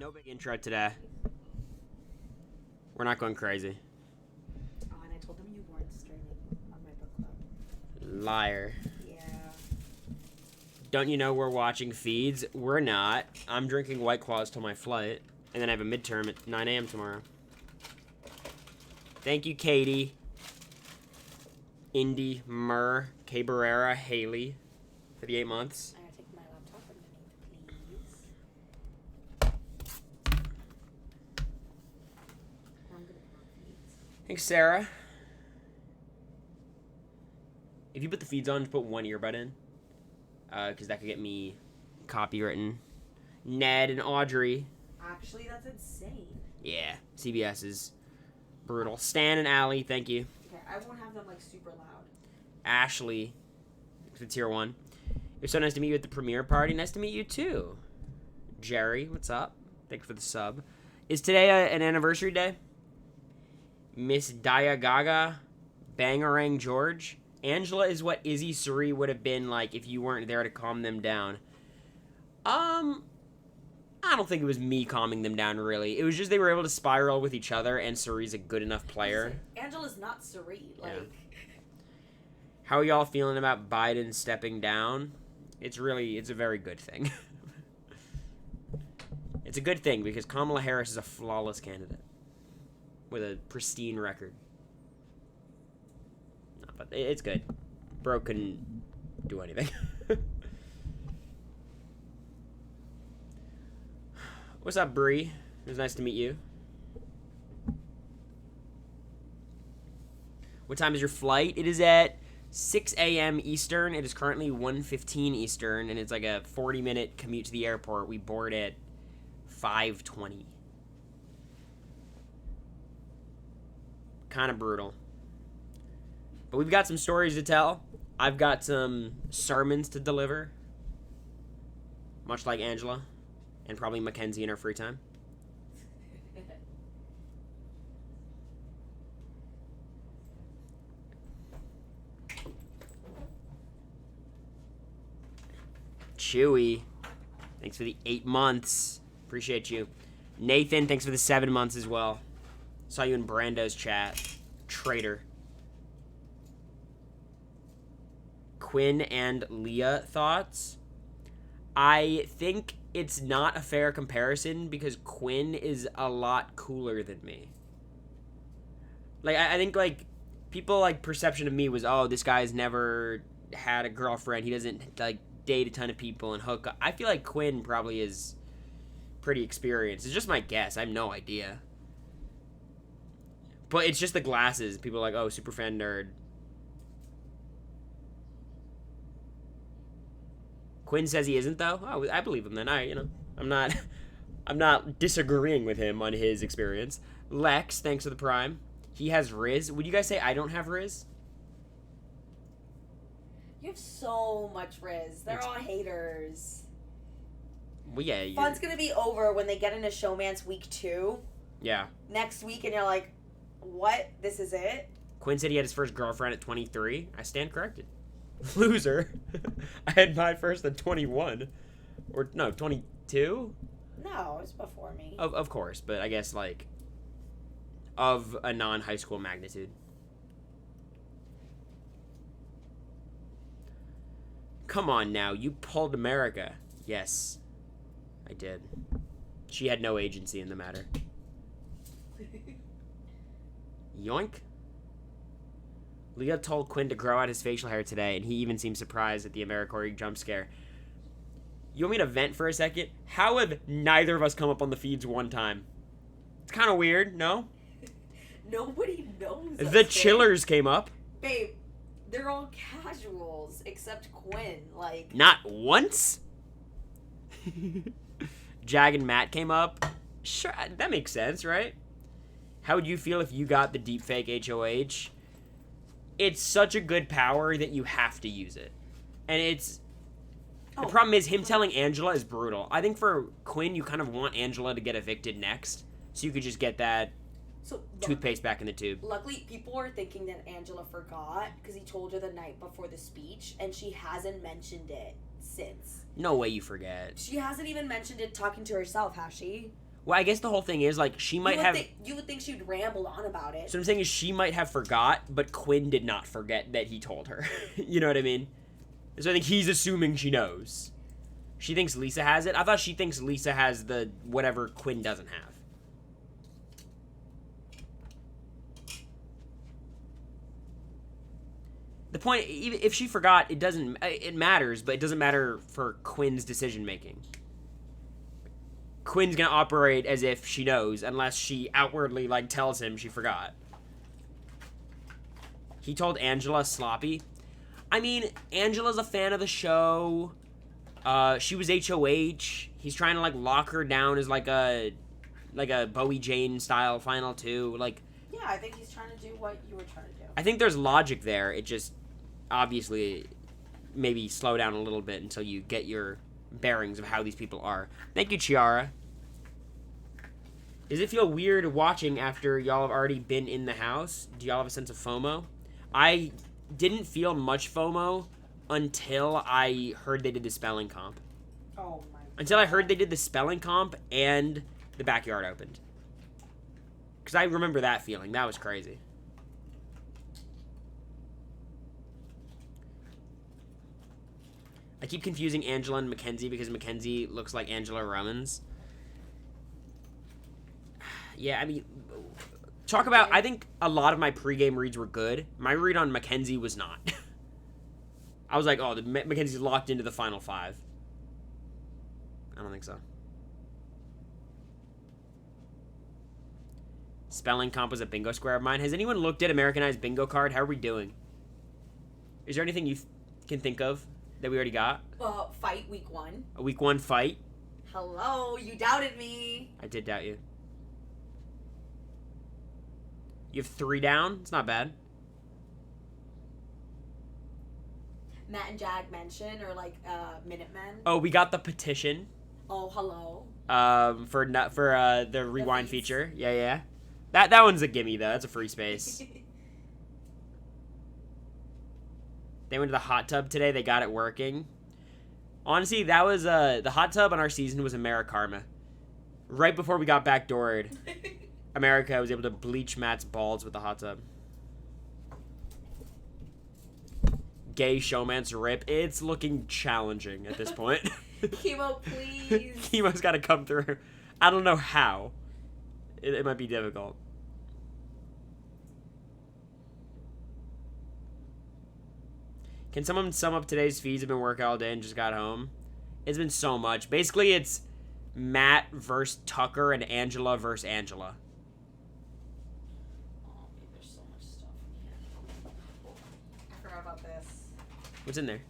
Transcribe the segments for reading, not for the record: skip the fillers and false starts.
No big intro today. We're not going crazy. Oh, and I told them you weren't streaming on my book club. Liar. Yeah. Don't you know we're watching feeds? We're not. I'm drinking White Claws till my flight. And then I have a midterm at 9 a.m. tomorrow. Thank you, Katie. Indy, Murr, K. Barrera, Haley for the 8 months. I gotta take my laptop underneath, please. I'm gonna put on feeds. Thanks, Sarah. If you put the feeds on, just put one earbud in. Because that could get me copywritten. Ned and Audrey. Actually, that's insane. Yeah, CBS is brutal. Stan and Allie, thank you. Okay, I won't have them like super loud. Ashley, for tier 1. It's so nice to meet you at the premiere party. Nice to meet you too. Jerry, what's up? Thanks for the sub. Is today an anniversary day? Miss Daya Gaga, Bangarang George. Angela is what Izzy Suri would have been like if you weren't there to calm them down. I don't think it was me calming them down, really. It was just they were able to spiral with each other, and Suri's a good enough player. Angela's not Suri. Like, Yeah. How are y'all feeling about Biden stepping down? It's a very good thing. It's a good thing because Kamala Harris is a flawless candidate with a pristine record. No, but it's good. Bro couldn't do anything. What's up, Bree? It was nice to meet you. What time is your flight? It is at 6 a.m. Eastern. It is currently 1:15 Eastern, and it's like a 40-minute commute to the airport. We board at 5:20. Kind of brutal. But we've got some stories to tell. I've got some sermons to deliver. Much like Angela. And probably Mackenzie in her free time. Chewy, thanks for the 8 months. Appreciate you. Nathan, thanks for the 7 months as well. Saw you in Brando's chat. Traitor. Quinn and Leah thoughts? I think it's not a fair comparison because Quinn is a lot cooler than me. Like, I think, like, people, like, perception of me was, oh, this guy's never had a girlfriend. He doesn't, like, date a ton of people and hook up. I feel like Quinn probably is pretty experienced. It's just my guess. I have no idea. But it's just the glasses. People are like, oh, super fan nerd. Quinn says he isn't, though. Oh, I believe him then. I'm not disagreeing with him on his experience. Lex, thanks for the prime. He has Riz. Would you guys say I don't have Riz? you have so much Riz. They're all haters. Well, yeah. Fun's gonna be over when they get into Showman's week 2. Yeah. Next week, and you're like, what? This is it? Quinn said he had his first girlfriend at 23. I stand corrected. Loser. I had my first at 21. Or, no, 22? No, it's before me. Of course, but I guess, like, of a non-high school magnitude. Come on now, you pulled America. Yes, I did. She had no agency in the matter. Yoink. Leah told Quinn to grow out his facial hair today, and he even seemed surprised at the AmeriCorey jump scare. You want me to vent for a second? How have neither of us come up on the feeds one time? It's kind of weird, no? Nobody knows. The Chillers came up. Babe, they're all casuals except Quinn. Like, not once? Jag and Matt came up. Sure, that makes sense, right? How would you feel if you got the deepfake HOH? It's such a good power that you have to use it. And it's... The problem is him telling Angela is brutal. I think for Quinn, you kind of want Angela to get evicted next. So you could just get that toothpaste back in the tube. Luckily, people are thinking that Angela forgot because he told her the night before the speech, and she hasn't mentioned it since. No way you forget. She hasn't even mentioned it talking to herself, has she? Well, I guess the whole thing is, like, she might have... You would think she'd ramble on about it. So I'm saying is she might have forgot, but Quinn did not forget that he told her. You know what I mean? So I think he's assuming she knows. She thinks Lisa has it. I thought she thinks Lisa has the whatever Quinn doesn't have. The point, even if she forgot, it matters, but it doesn't matter for Quinn's decision making. Quinn's gonna operate as if she knows, unless she outwardly, like, tells him she forgot. He told Angela sloppy. I mean, Angela's a fan of the show. She was HOH. He's trying to, like, lock her down as, like a Bowie Jane style final two. Like, yeah, I think he's trying to do what you were trying to do. I think there's logic there. It just, obviously, maybe slow down a little bit until you get your bearings of how these people are. Thank you, Chiara. Does it feel weird watching after y'all have already been in the house? Do y'all have a sense of FOMO? I didn't feel much FOMO until I heard they did the spelling comp. Oh my God. Until I heard they did the spelling comp and the backyard opened. Because I remember that feeling. That was crazy. I keep confusing Angela and Mackenzie because Mackenzie looks like Angela Rummans. Yeah, I mean, talk about... I think a lot of my pregame reads were good. My read on Mackenzie was not. I was like, oh, Mackenzie's locked into the final five. I don't think so. Spelling comp was a bingo square of mine. Has anyone looked at Americanized bingo card? How are we doing? Is there anything you can think of that we already got? Fight week 1. A week 1 fight? Hello, you doubted me. I did doubt you. You have 3 down? It's not bad. Matt and Jag mentioned, or like Minutemen. Oh, we got the petition. Oh, hello. For the rewind feature. Yeah. That one's a gimme though. That's a free space. They went to the hot tub today. They got it working. Honestly, that was the hot tub on our season was Amerikarma. Right before we got backdoored, America was able to bleach Matt's balls with the hot tub. Gay showman's rip. It's looking challenging at this point. Chemo, please. Chemo's got to come through. I don't know how. It might be difficult. Can someone sum up today's feeds? I've been working all day and just got home. It's been so much. Basically, it's Matt versus Tucker and Angela versus Angela. Oh, there's so much stuff in here. I forgot about this. What's in there?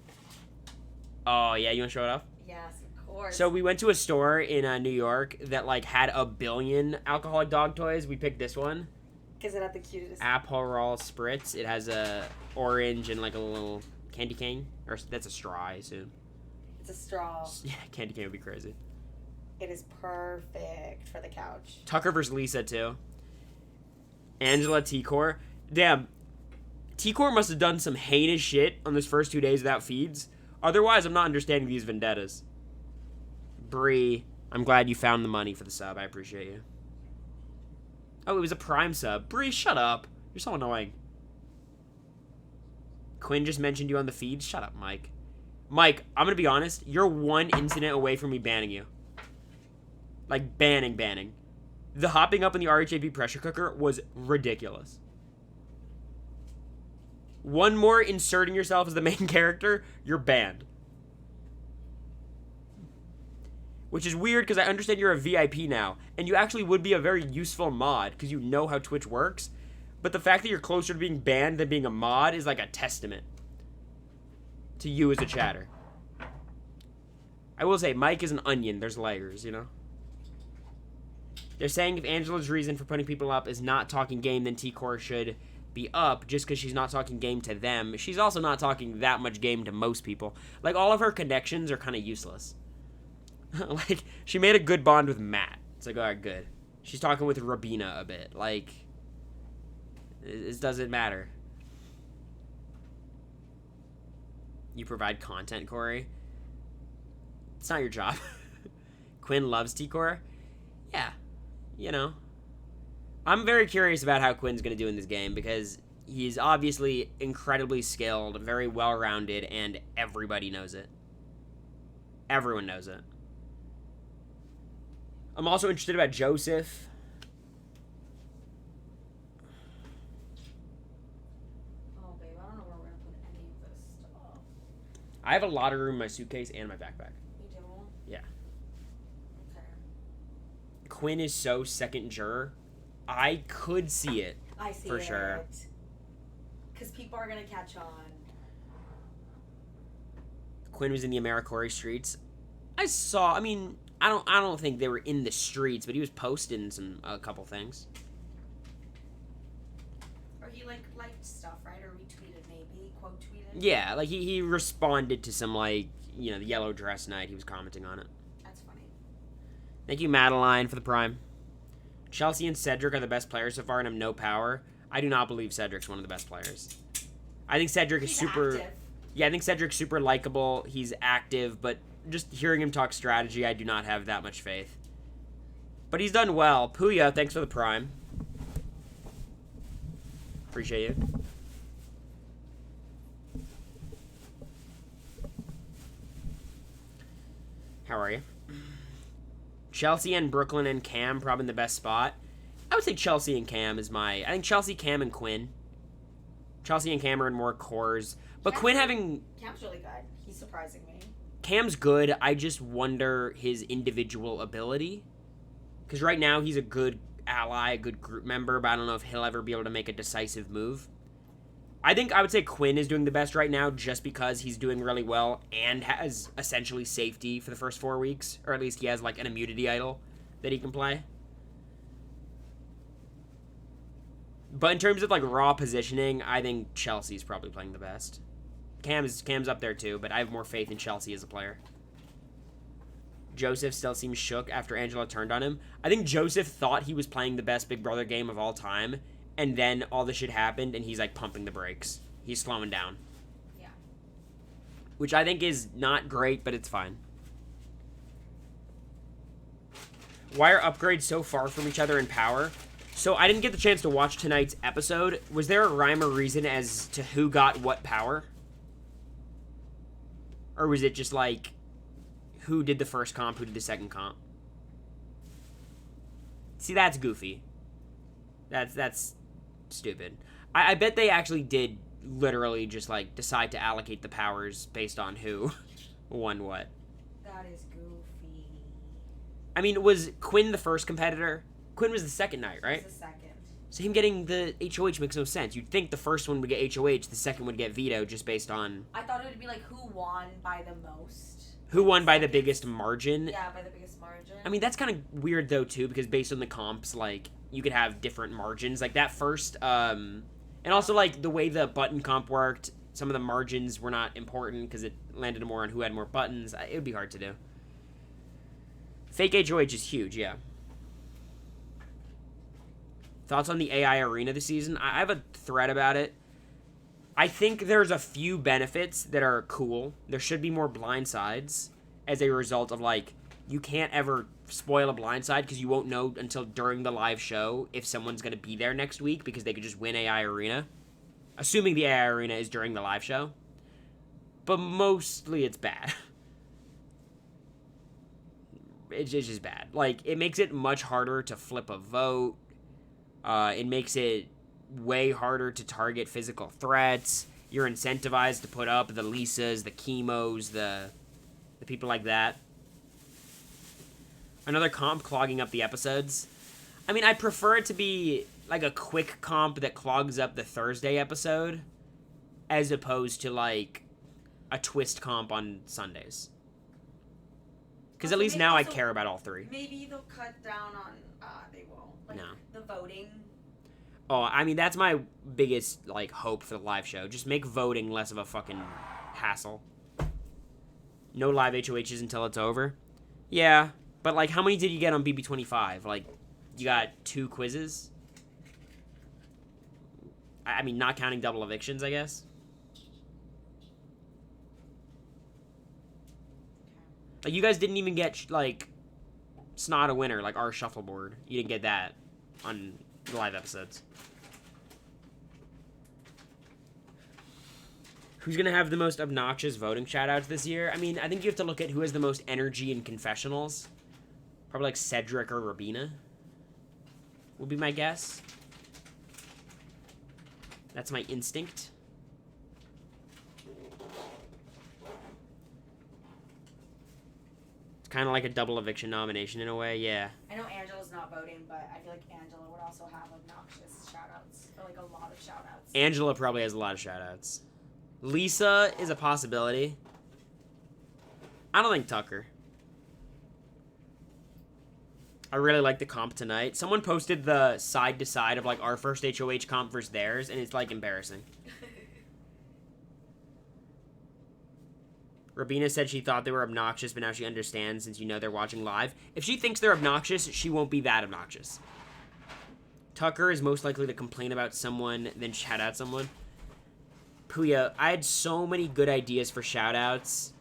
Oh, yeah. You want to show it off? Yes, of course. So we went to a store in New York that, like, had a billion alcoholic dog toys. We picked this one. Because it had the cutest. Aperol Spritz. It has a orange and, like, a little candy cane. Or that's a straw, I assume. It's a straw. Yeah, candy cane would be crazy. It is perfect for the couch. Tucker versus Lisa, too. Angela, T-Core. Damn. T-Core must have done some heinous shit on those first 2 days without feeds. Otherwise, I'm not understanding these vendettas. Bree, I'm glad you found the money for the sub. I appreciate you. Oh, it was a Prime sub. Bree, shut up. You're so annoying. Quinn just mentioned you on the feed. Shut up, Mike. Mike, I'm going to be honest. You're one incident away from me banning you. Like, banning. The hopping up in the RHAP pressure cooker was ridiculous. One more inserting yourself as the main character, you're banned. Which is weird because I understand you're a VIP now, and you actually would be a very useful mod because you know how Twitch works. But the fact that you're closer to being banned than being a mod is like a testament to you as a chatter. I will say, Mike is an onion. There's layers, you know? They're saying if Angela's reason for putting people up is not talking game, then T-Core should be up just because she's not talking game to them. She's also not talking that much game to most people. Like, all of her connections are kind of useless. Like, she made a good bond with Matt. It's like, all right, good. She's talking with Rabina a bit. Like, it doesn't matter. You provide content, Corey. It's not your job. Quinn loves T-Core. Yeah, you know, I'm very curious about how Quinn's going to do in this game because he's obviously incredibly skilled, very well-rounded, and everybody knows it. Everyone knows it. I'm also interested about Joseph. Oh, babe, I don't know where we're gonna put any of this stuff. I have a lot of room in my suitcase and my backpack. You do? Yeah. Okay. Quinn is so second juror. I could see it. I see for it. sure. Because people are gonna catch on. Quinn was in the Americory streets. I mean, I don't think they were in the streets, but he was posting a couple things. Or he liked stuff, right? Or retweeted maybe, quote tweeted. Yeah, like he responded to some the yellow dress night. He was commenting on it. That's funny. Thank you, Madeline, for the prime. Chelsea and Cedric are the best players so far and have no power. I do not believe Cedric's one of the best players. I think Cedric is super... Active. Yeah, I think Cedric's super likable. He's active, but just hearing him talk strategy, I do not have that much faith. But he's done well. Puya, thanks for the prime. Appreciate you. How are you? Chelsea and Brooklyn and Cam probably in the best spot. I would say Chelsea and Cam is I think Chelsea, Cam, and Quinn. Chelsea and Cam are in more cores. But Quinn having... Cam's really good. He's surprising me. Cam's good. I just wonder his individual ability. Because right now he's a good ally, a good group member, but I don't know if he'll ever be able to make a decisive move. I would say Quinn is doing the best right now just because he's doing really well and has essentially safety for the first 4 weeks. Or at least he has an immunity idol that he can play. But in terms of raw positioning, I think Chelsea's probably playing the best. Cam's up there too, but I have more faith in Chelsea as a player. Joseph still seems shook after Angela turned on him. I think Joseph thought he was playing the best Big Brother game of all time, and then all this shit happened, and he's pumping the brakes. He's slowing down. Yeah. Which I think is not great, but it's fine. Why are upgrades so far from each other in power? So I didn't get the chance to watch tonight's episode. Was there a rhyme or reason as to who got what power? Or was it just who did the first comp, who did the second comp? See, that's goofy. That's stupid. I bet they actually did literally just decide to allocate the powers based on who won what. That is goofy. I mean, was Quinn the first competitor? Quinn was the second night, right? He's the second. So him getting the HOH makes no sense. You'd think the first one would get HOH, the second would get veto just based on... I thought it would be who won by the most. Who won by the biggest margin? Yeah, by the biggest margin. I mean, that's kind of weird, though, too, because based on the comps, you could have different margins. That first, and also, the way the button comp worked, some of the margins were not important because it landed more on who had more buttons. It would be hard to do. Fake HOH is huge, yeah. Thoughts on the AI arena this season? I have a thread about it. I think there's a few benefits that are cool. There should be more blindsides as a result of, you can't ever spoil a blindside because you won't know until during the live show if someone's going to be there next week because they could just win AI arena. Assuming the AI arena is during the live show. But mostly it's bad. It's just bad. It makes it much harder to flip a vote. It makes it way harder to target physical threats. You're incentivized to put up the Lisas, the chemos, the people like that. Another comp clogging up the episodes. I mean, I prefer it to be a quick comp that clogs up the Thursday episode as opposed to a twist comp on Sundays. Because at least now I care about all three. Maybe they'll cut down on... they won't. No. The voting. Oh, I mean, that's my biggest, hope for the live show. Just make voting less of a fucking hassle. No live HOHs until it's over. Yeah, but, how many did you get on BB25? You got 2 quizzes? I mean, not counting double evictions, I guess. You guys didn't even get, It's not a winner like our shuffleboard. You didn't get that on the live episodes. Who's going to have the most obnoxious voting shoutouts this year? I mean, I think you have to look at who has the most energy in confessionals. Probably like Cedric or Rabina would be my guess. That's my instinct. It's kind of like a double eviction nomination in a way, yeah. I know Angela's not voting, but I feel like Angela would also have obnoxious shoutouts, or like a lot of shoutouts. Angela probably has a lot of shoutouts. Lisa is a possibility. I don't think Tucker. I really like the comp tonight. Someone posted the side to side of like our first HOH comp versus theirs, and it's like embarrassing. Rabina said she thought they were obnoxious, but now she understands since you know they're watching live. If she thinks they're obnoxious, she won't be that obnoxious. Tucker is most likely to complain about someone than shout out someone. Puya, I had so many good ideas for shout-outs,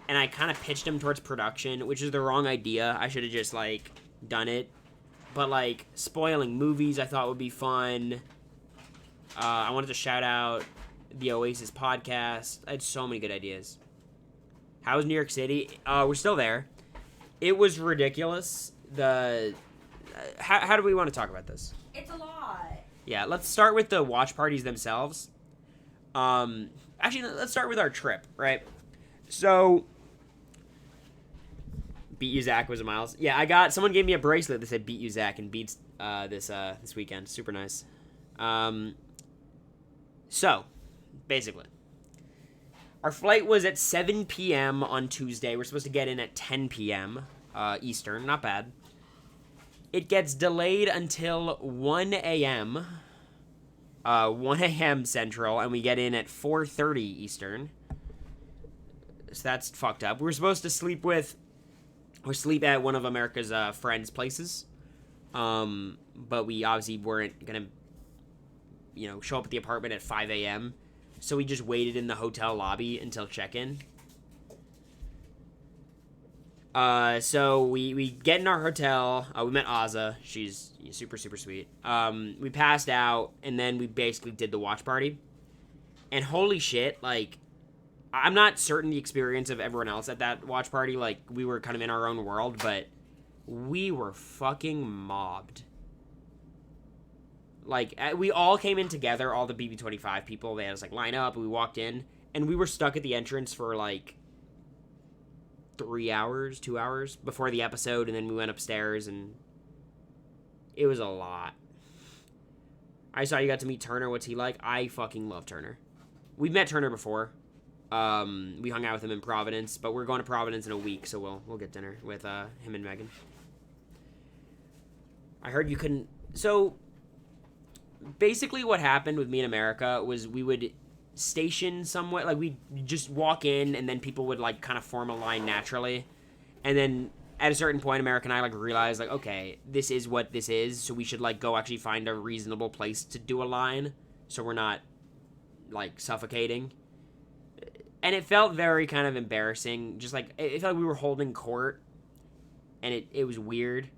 and I kind of pitched them towards production, which is the wrong idea. I should have just, like, done it. But, like, spoiling movies I thought would be fun. I wanted to shout out the Oasis podcast. I had so many good ideas. How's New York City? We're still there. It was ridiculous. How do we want to talk about this? It's a lot. Yeah, let's start with the watch parties themselves. Actually, let's start with our trip, right? So, Beat You Zach was a miles. Yeah, someone gave me a bracelet that said Beat You Zach and beats this weekend. Super nice. So, basically, our flight was at 7 p.m. on Tuesday. We're supposed to get in at 10 p.m. Eastern. Not bad. It gets delayed until 1 a.m. 1 a.m. Central, and we get in at 4:30 Eastern. So that's fucked up. We were supposed to sleep at one of America's friends' places, but we obviously weren't gonna, show up at the apartment at 5 a.m. So we just waited in the hotel lobby until check-in. So we get in our hotel. We met Azza. She's super, super sweet. We passed out, and then we basically did the watch party. And holy shit, like, I'm not certain the experience of everyone else at that watch party. Like, we were kind of in our own world, but we were fucking mobbed. Like, we all came in together, all the BB25 people. They had us, like, line up, and we walked in, and we were stuck at the entrance for, like, 2 hours before the episode, and then we went upstairs, and it was a lot. I saw you got to meet Turner. What's he like? I fucking love Turner. We've met Turner before. We hung out with him in Providence, but we're going to Providence in a week, so we'll get dinner with him and Megan. I heard you couldn't. So basically what happened with me in America was we would station somewhat, like we'd just walk in, and then people would like kind of form a line naturally, and then at a certain point America and I like realized like, okay, this is what this is, so we should like go actually find a reasonable place to do a line so we're not like suffocating. And it felt very kind of embarrassing, just like it felt like we were holding court, and it was weird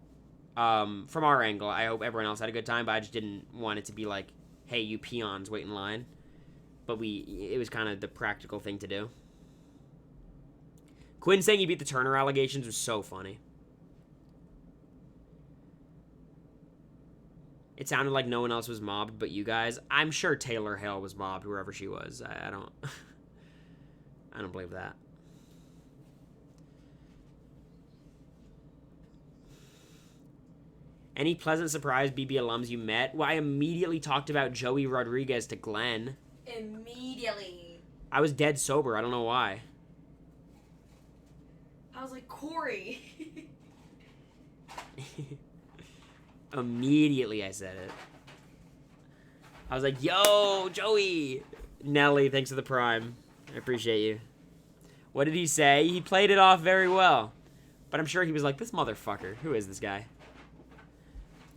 from our angle. I hope everyone else had a good time, but I just didn't want it to be like, hey, you peons, wait in line. But it was kind of the practical thing to do. Quinn saying he beat the Turner allegations was so funny. It sounded like no one else was mobbed but you guys. I'm sure Taylor Hale was mobbed wherever she was. I don't believe that. Any pleasant surprise BB alums you met? Well, I immediately talked about Joey Rodriguez to Glenn. Immediately. I was dead sober. I don't know why. I was like, Cory. Immediately I said it. I was like, yo, Joey. Nelly, thanks for the prime. I appreciate you. What did he say? He played it off very well. But I'm sure he was like, this motherfucker. Who is this guy?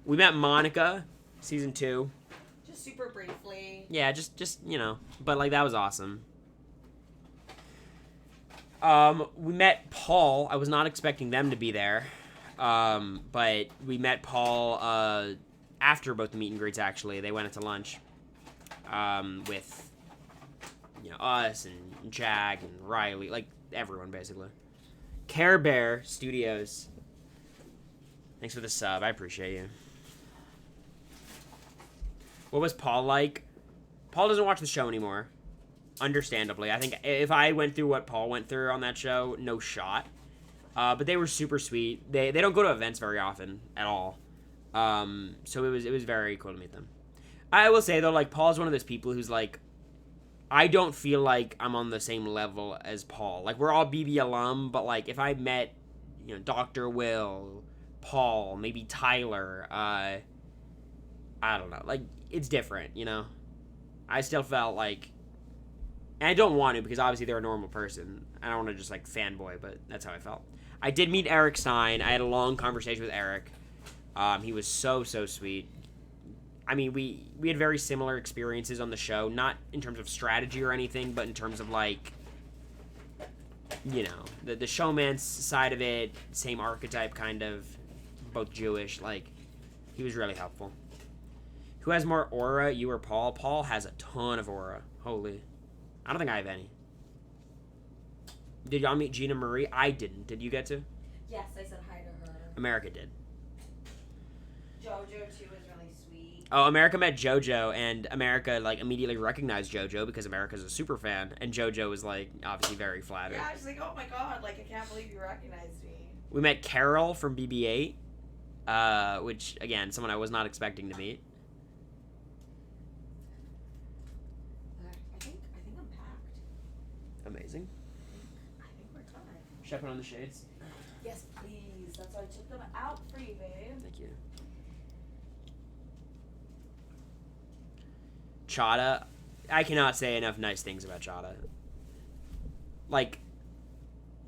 We met Monica, season 2. Just super briefly. Yeah, just but like that was awesome. We met Paul. I was not expecting them to be there. But we met Paul after both the meet and greets. Actually, they went out to lunch with us and Jag and Riley, like everyone basically. Care Bear Studios. Thanks for the sub. I appreciate you. What was Paul like? Paul doesn't watch the show anymore. Understandably. I think if I went through what Paul went through on that show, no shot. But they were super sweet. They don't go to events very often at all. So it was very cool to meet them. I will say though, like, Paul's one of those people who's like, I don't feel like I'm on the same level as Paul. Like, we're all BB alum, but like if I met, Dr. Will, Paul, maybe Tyler, I don't know. Like, it's different, I still felt like, and I don't want to because obviously they're a normal person. I don't want to just like fanboy, but that's how I felt. I did meet Eric Stein. I had a long conversation with Eric. He was so sweet. I mean, we had very similar experiences on the show, not in terms of strategy or anything, but in terms of like, the showman's side of it, same archetype kind of, both Jewish. Like, he was really helpful. Who has more aura, you or Paul? Paul has a ton of aura. Holy. I don't think I have any. Did y'all meet Gina Marie? I didn't. Did you get to? Yes, I said hi to her. America did. JoJo, too, was really sweet. Oh, America met JoJo, and America, like, immediately recognized JoJo because America's a super fan, and JoJo was, like, obviously very flattered. Yeah, she's like, oh my god, like, I can't believe you recognized me. We met Carol from BB-8, which, again, someone I was not expecting to meet. I think I'm packed. Amazing. I think we're done. Should I put on the shades? Yes, please. That's why I took them out for you, babe. Thank you. Chada, I cannot say enough nice things about Chada. Like,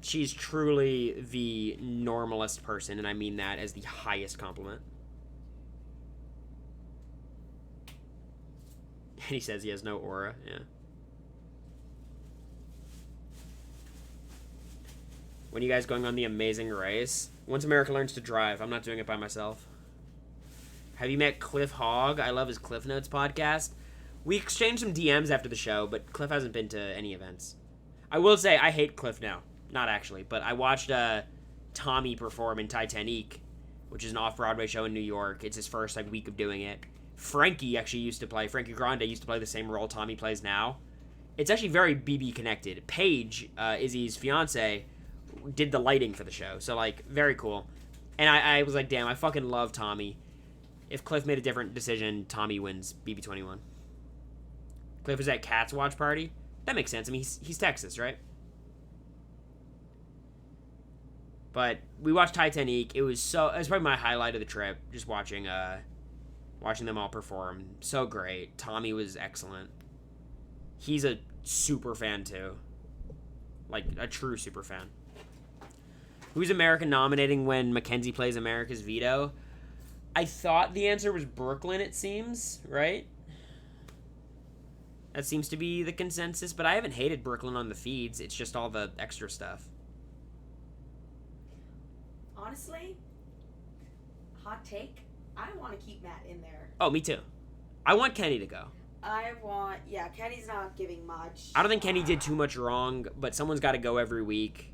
she's truly the normalest person, and I mean that as the highest compliment. And he says he has no aura, yeah. When are you guys going on the amazing race? Once America learns to drive. I'm not doing it by myself. Have you met Cliff Hogg? I love his Cliff Notes podcast. We exchanged some DMs after the show, but Cliff hasn't been to any events. I will say I hate Cliff now. Not actually, but I watched Tommy perform in Titanic, which is an off-Broadway show in New York. It's his first week of doing it. Frankie actually used to play. Frankie Grande used to play the same role Tommy plays now. It's actually very BB connected. Paige, Izzy's fiance, did the lighting for the show, so very cool. And I was like, damn, I fucking love Tommy. If Cliff made a different decision, Tommy wins BB21. Cliff was at Cat's watch party. That makes sense. I mean, he's Texas, right? But we watched Titanic. It was probably my highlight of the trip. Just watching them all perform. So great. Tommy was excellent. He's a super fan too. Like a true super fan. Who's America nominating when Mackenzie plays America's veto? I thought the answer was Brooklyn, it seems, right? That seems to be the consensus, but I haven't hated Brooklyn on the feeds. It's just all the extra stuff. Honestly, hot take, I want to keep Matt in there. Oh, me too. I want Kenny to go. Kenny's not giving much. I don't think Kenny did too much wrong, but someone's got to go every week.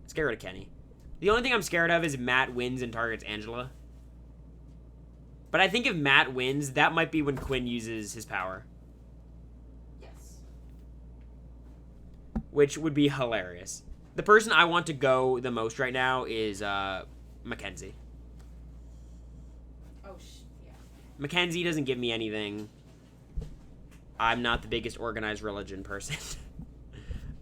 Scared of Kenny. The only thing I'm scared of is Matt wins and targets Angela. But I think if Matt wins, that might be when Quinn uses his power. Yes. Which would be hilarious. The person I want to go the most right now is Mackenzie. Oh, yeah. Mackenzie doesn't give me anything. I'm not the biggest organized religion person.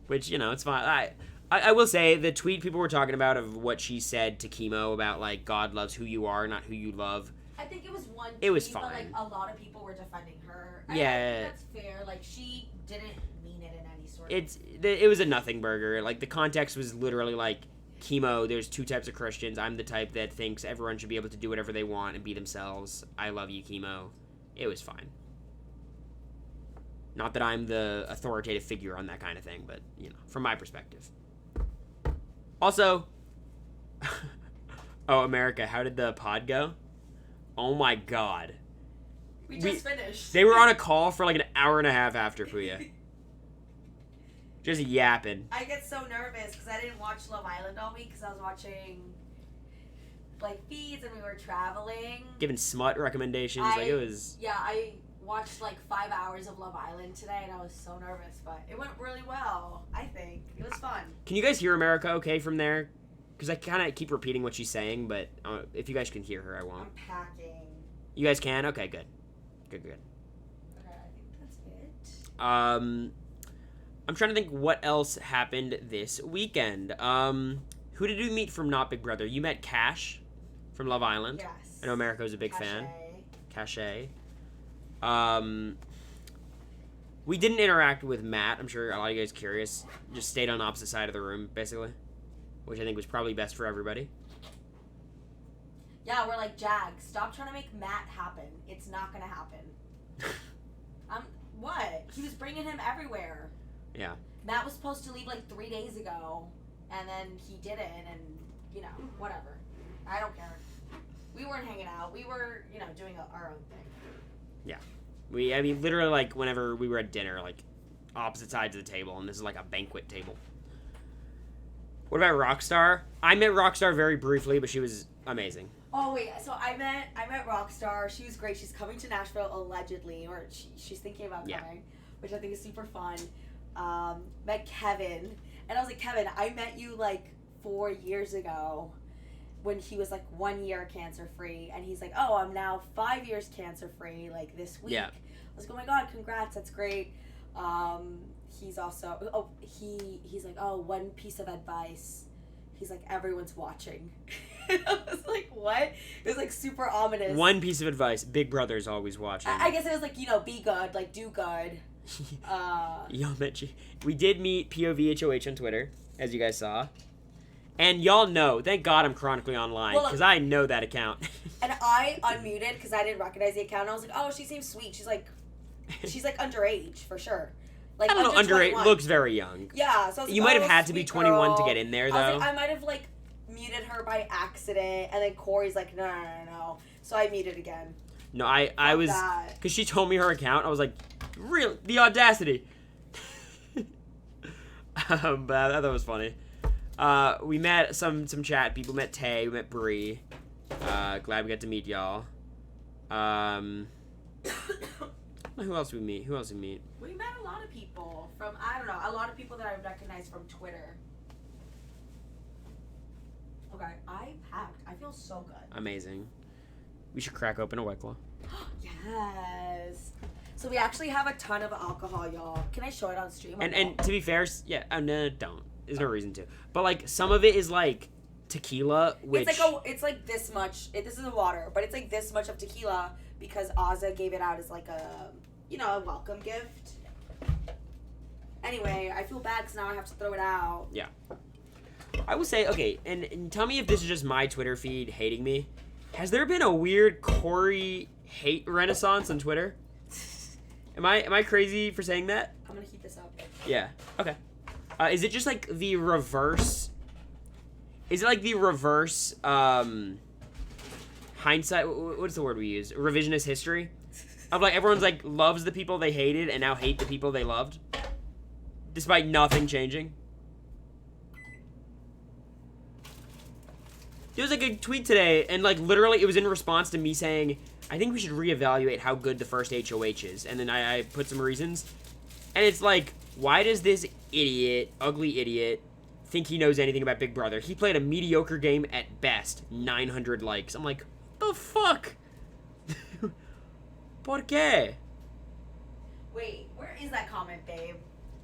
Which, it's fine. I will say, the tweet people were talking about of what she said to Chemo about, God loves who you are, not who you love. I think it was one tweet, it was fine. But, a lot of people were defending her. Yeah. I think that's fair. She didn't mean it in any sort of... It was a nothing burger. The context was literally Chemo, there's two types of Christians. I'm the type that thinks everyone should be able to do whatever they want and be themselves. I love you, Chemo. It was fine. Not that I'm the authoritative figure on that kind of thing, but, from my perspective. Also, Oh, America, how did the pod go? Oh my god. We just finished. They were on a call for like an hour and a half after Puya. Just yapping. I get so nervous because I didn't watch Love Island all week because I was watching like feeds and we were traveling. Giving smut recommendations. It was... Yeah, I watched like 5 hours of Love Island today and I was so nervous, but it went really well, I think. It was fun. Can you guys hear America okay from there? Because I kind of keep repeating what she's saying, but if you guys can hear her, I won't. I'm packing. You guys can? Okay, good. Good. Okay, I think that's it. I'm trying to think what else happened this weekend. Who did you meet from Not Big Brother? You met Cash from Love Island. Yes. I know America was a big fan. Cachet. We didn't interact with Matt. I'm sure a lot of you guys curious. Just stayed on the opposite side of the room, basically. Which I think was probably best for everybody. Yeah, we're like, Jag, stop trying to make Matt happen. It's not going to happen. What? He was bringing him everywhere. Yeah. Matt was supposed to leave like 3 days ago, and then he didn't, and, whatever. I don't care. We weren't hanging out. We were, doing our own thing. Yeah. Literally, like, whenever we were at dinner, like, opposite sides of the table, and this is like a banquet table. What about Rockstar? I met Rockstar very briefly, but she was amazing. Oh wait, so I met Rockstar. She was great. She's coming to Nashville allegedly, or she's thinking about coming, which I think is super fun. Met Kevin, and I was like, Kevin, I met you like 4 years ago when he was like 1 year cancer free, and he's like, oh, I'm now 5 years cancer free like this week. Yeah. I was like, oh my god, congrats, that's great. He's also he's like, oh, one piece of advice. He's like, everyone's watching. I was like, what? It was like super ominous. One piece of advice: Big Brother's always watching. I guess it was like, be good, like do good. Y'all met we did meet POVHOH on Twitter, as you guys saw. And y'all know, thank God I'm chronically online, because I know that account. And I unmuted because I didn't recognize the account. And I was like, oh, she seems sweet. She's like underage for sure. Like, I don't know, underage looks very young. Yeah, so I was like, you might have had to be 21 to get in there, though. I was like, I might have like muted her by accident, and then Corey's like, no. So I muted again. No, I was, because she told me her account. I was like, real, the audacity. But I thought that was funny. We met some chat people. Met Tay, we met Bree. Glad we got to meet y'all. Who else we meet? We met a lot of people from, I don't know, a lot of people that I recognize from Twitter. Okay, I packed. I feel so good. Amazing. We should crack open a White Claw. Yes. So we actually have a ton of alcohol, y'all. Can I show it on stream? And to be fair, yeah, no, don't. There's no reason to. But like some of it is like tequila, which it's like this much. This is the water, but it's like this much of tequila because Ozza gave it out as like a welcome gift. Anyway, I feel bad because now I have to throw it out. Yeah. I will say, okay, and tell me if this is just my Twitter feed hating me. Has there been a weird Cory hate renaissance on Twitter? Am I crazy for saying that? I'm gonna heat this up. Yeah. Okay. Is it just like the reverse? Is it like the reverse hindsight? What's the word we use? Revisionist history? Of like everyone's like loves the people they hated and now hate the people they loved, despite nothing changing. There was like a tweet today, and like literally it was in response to me saying, I think we should reevaluate how good the first HOH is. And then I put some reasons. And it's like, why does this idiot, ugly idiot, think he knows anything about Big Brother? He played a mediocre game at best. 900 likes. I'm like, the fuck? ¿Por qué? Wait, where is that comment, babe?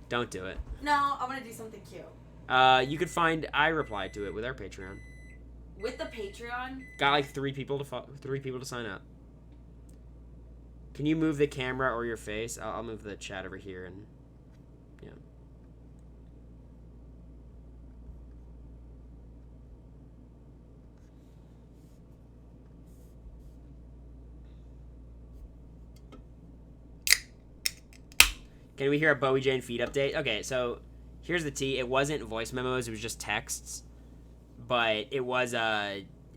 Don't do it. No, I'm gonna do something cute. You could find, I replied to it with our Patreon. With the Patreon? Got like 3 people to sign up. Can you move the camera or your face? I'll move the chat over here and yeah. Can we hear a Bowie Jane feed update? Okay, so here's the tea. It wasn't voice memos, it was just texts. But it was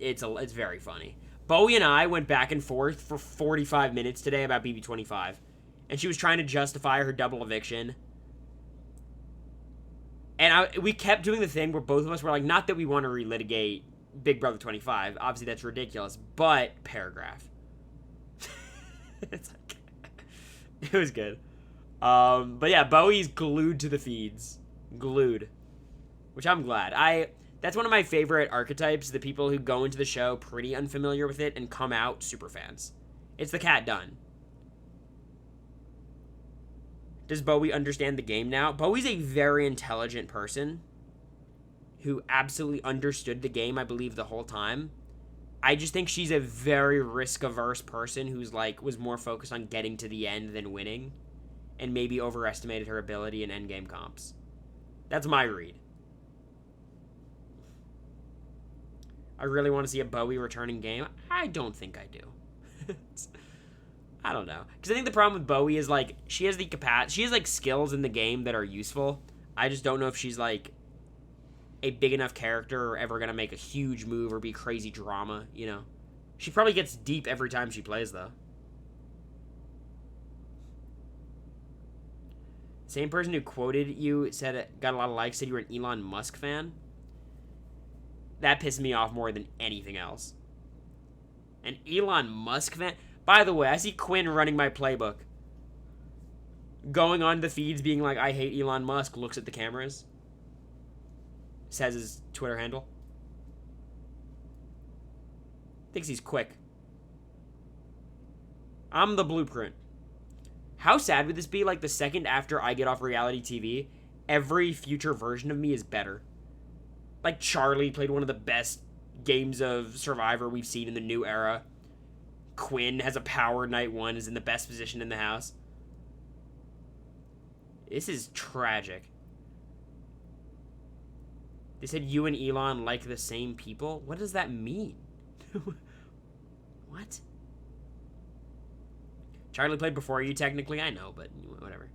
it's very funny. Bowie and I went back and forth for 45 minutes today about BB25, and she was trying to justify her double eviction. And we kept doing the thing where both of us were like, not that we want to relitigate Big Brother 25, obviously that's ridiculous, but paragraph. It's like, it was good. But yeah, Bowie's glued to the feeds. Glued. Which I'm glad. That's one of my favorite archetypes, the people who go into the show pretty unfamiliar with it and come out super fans. It's the Cat Dunn. Does Bowie understand the game now? Bowie's a very intelligent person who absolutely understood the game, I believe, the whole time. I just think she's a very risk-averse person who's like was more focused on getting to the end than winning, and maybe overestimated her ability in endgame comps. That's my read. I really want to see a Bowie returning game. I don't think I do. I don't know. Because I think the problem with Bowie is, like, she has the capacity. She has, like, skills in the game that are useful. I just don't know if she's, like, a big enough character or ever going to make a huge move or be crazy drama, you know? She probably gets deep every time she plays, though. Same person who quoted you said got a lot of likes, said you were an Elon Musk fan. That pissed me off more than anything else. An Elon Musk fan? By the way, I see Quinn running my playbook. Going on the feeds being like, I hate Elon Musk, looks at the cameras. Says his Twitter handle. Thinks he's quick. I'm the blueprint. How sad would this be, like, the second after I get off reality TV, every future version of me is better? Like, Charlie played one of the best games of Survivor we've seen in the new era. Quinn has a power night one, is in the best position in the house. This is tragic. They said you and Elon like the same people? What does that mean? What? Charlie played before you, technically. I know, but whatever.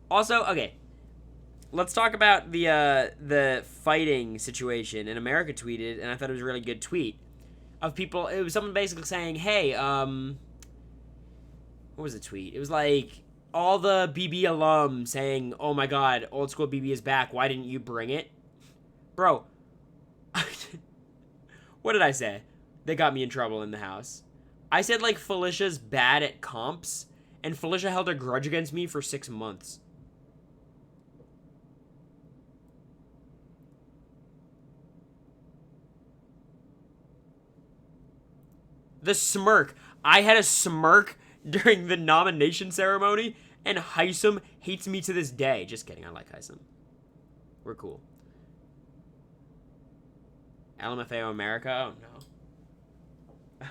Also, okay. Let's talk about the fighting situation. And America tweeted, and I thought it was a really good tweet, of people. It was someone basically saying, hey, what was the tweet? It was like, all the BB alum saying, oh my god, old school BB is back. Why didn't you bring it? Bro. What did I say? They got me in trouble in the house. I said, like, Felicia's bad at comps, and Felicia held a grudge against me for 6 months. The smirk. I had a smirk during the nomination ceremony, and Heisem hates me to this day. Just kidding, I like Heisem. We're cool. LMFAO America? Oh, no.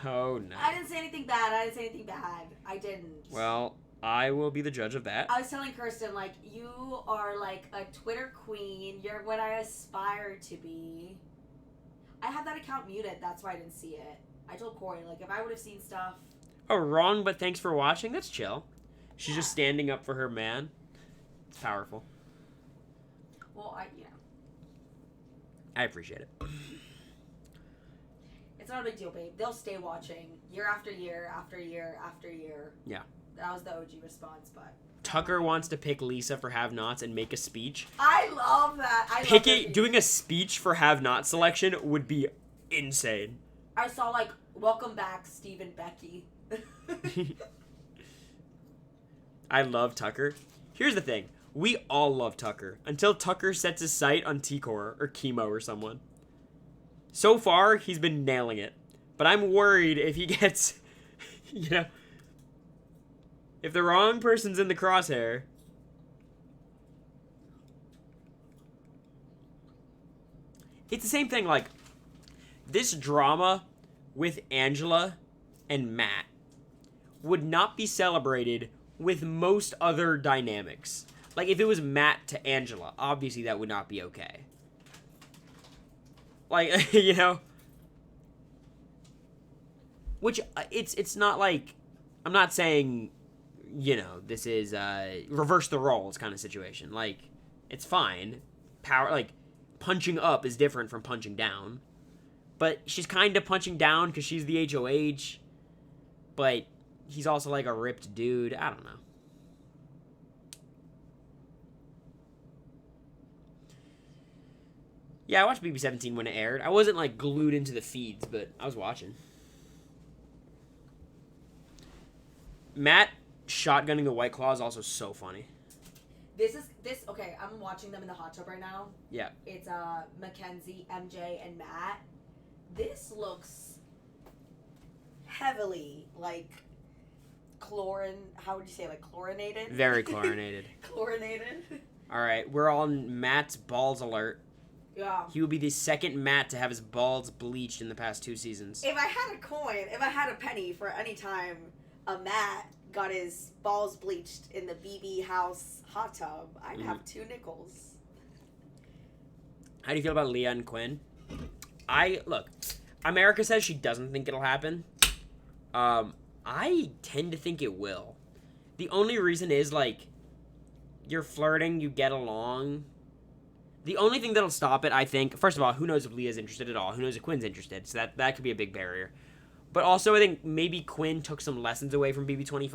Oh, no. I didn't say anything bad. I didn't. Well, I will be the judge of that. I was telling Kirsten, like, you are, like, a Twitter queen. You're what I aspire to be. I had that account muted. That's why I didn't see it. I told Cory, like, if I would have seen stuff... Oh, wrong, but thanks for watching? That's chill. She's just standing up for her man. It's powerful. Well, I appreciate it. It's not a big deal, babe. They'll stay watching year after year after year after year. Yeah. That was the OG response, but... Tucker wants to pick Lisa for have-nots and make a speech. I love that. Doing a speech for have-not selection would be insane. I saw, like, welcome back, Steve and Becky. I love Tucker. Here's the thing. We all love Tucker until Tucker sets his sight on T-Core or Chemo or someone. So far, he's been nailing it. But I'm worried if he gets, you know, if the wrong person's in the crosshair. It's the same thing, like, this drama with Angela and Matt would not be celebrated with most other dynamics. Like, if it was Matt to Angela, obviously that would not be okay. Like, you know? Which, it's not like, I'm not saying, you know, this is reverse the roles kind of situation. Like, it's fine. punching up is different from punching down. But she's kind of punching down because she's the HOH. But he's also like a ripped dude. I don't know. Yeah, I watched BB17 when it aired. I wasn't like glued into the feeds, but I was watching. Matt shotgunning the White Claw is also so funny. Okay, I'm watching them in the hot tub right now. Yeah. It's Mackenzie, MJ, and Matt. This looks heavily like how would you say, like chlorinated? Very chlorinated. Chlorinated. All right, we're on Matt's balls alert. Yeah. He will be the second Matt to have his balls bleached in the past 2 seasons. If I had a penny for any time a Matt got his balls bleached in the BB house hot tub, I'd have 2 nickels. How do you feel about Leah and Quinn? Look, America says she doesn't think it'll happen. I tend to think it will. The only reason is, like, you're flirting, you get along. The only thing that'll stop it, I think, first of all, who knows if Leah's interested at all? Who knows if Quinn's interested? So that could be a big barrier. But also, I think maybe Quinn took some lessons away from BB25.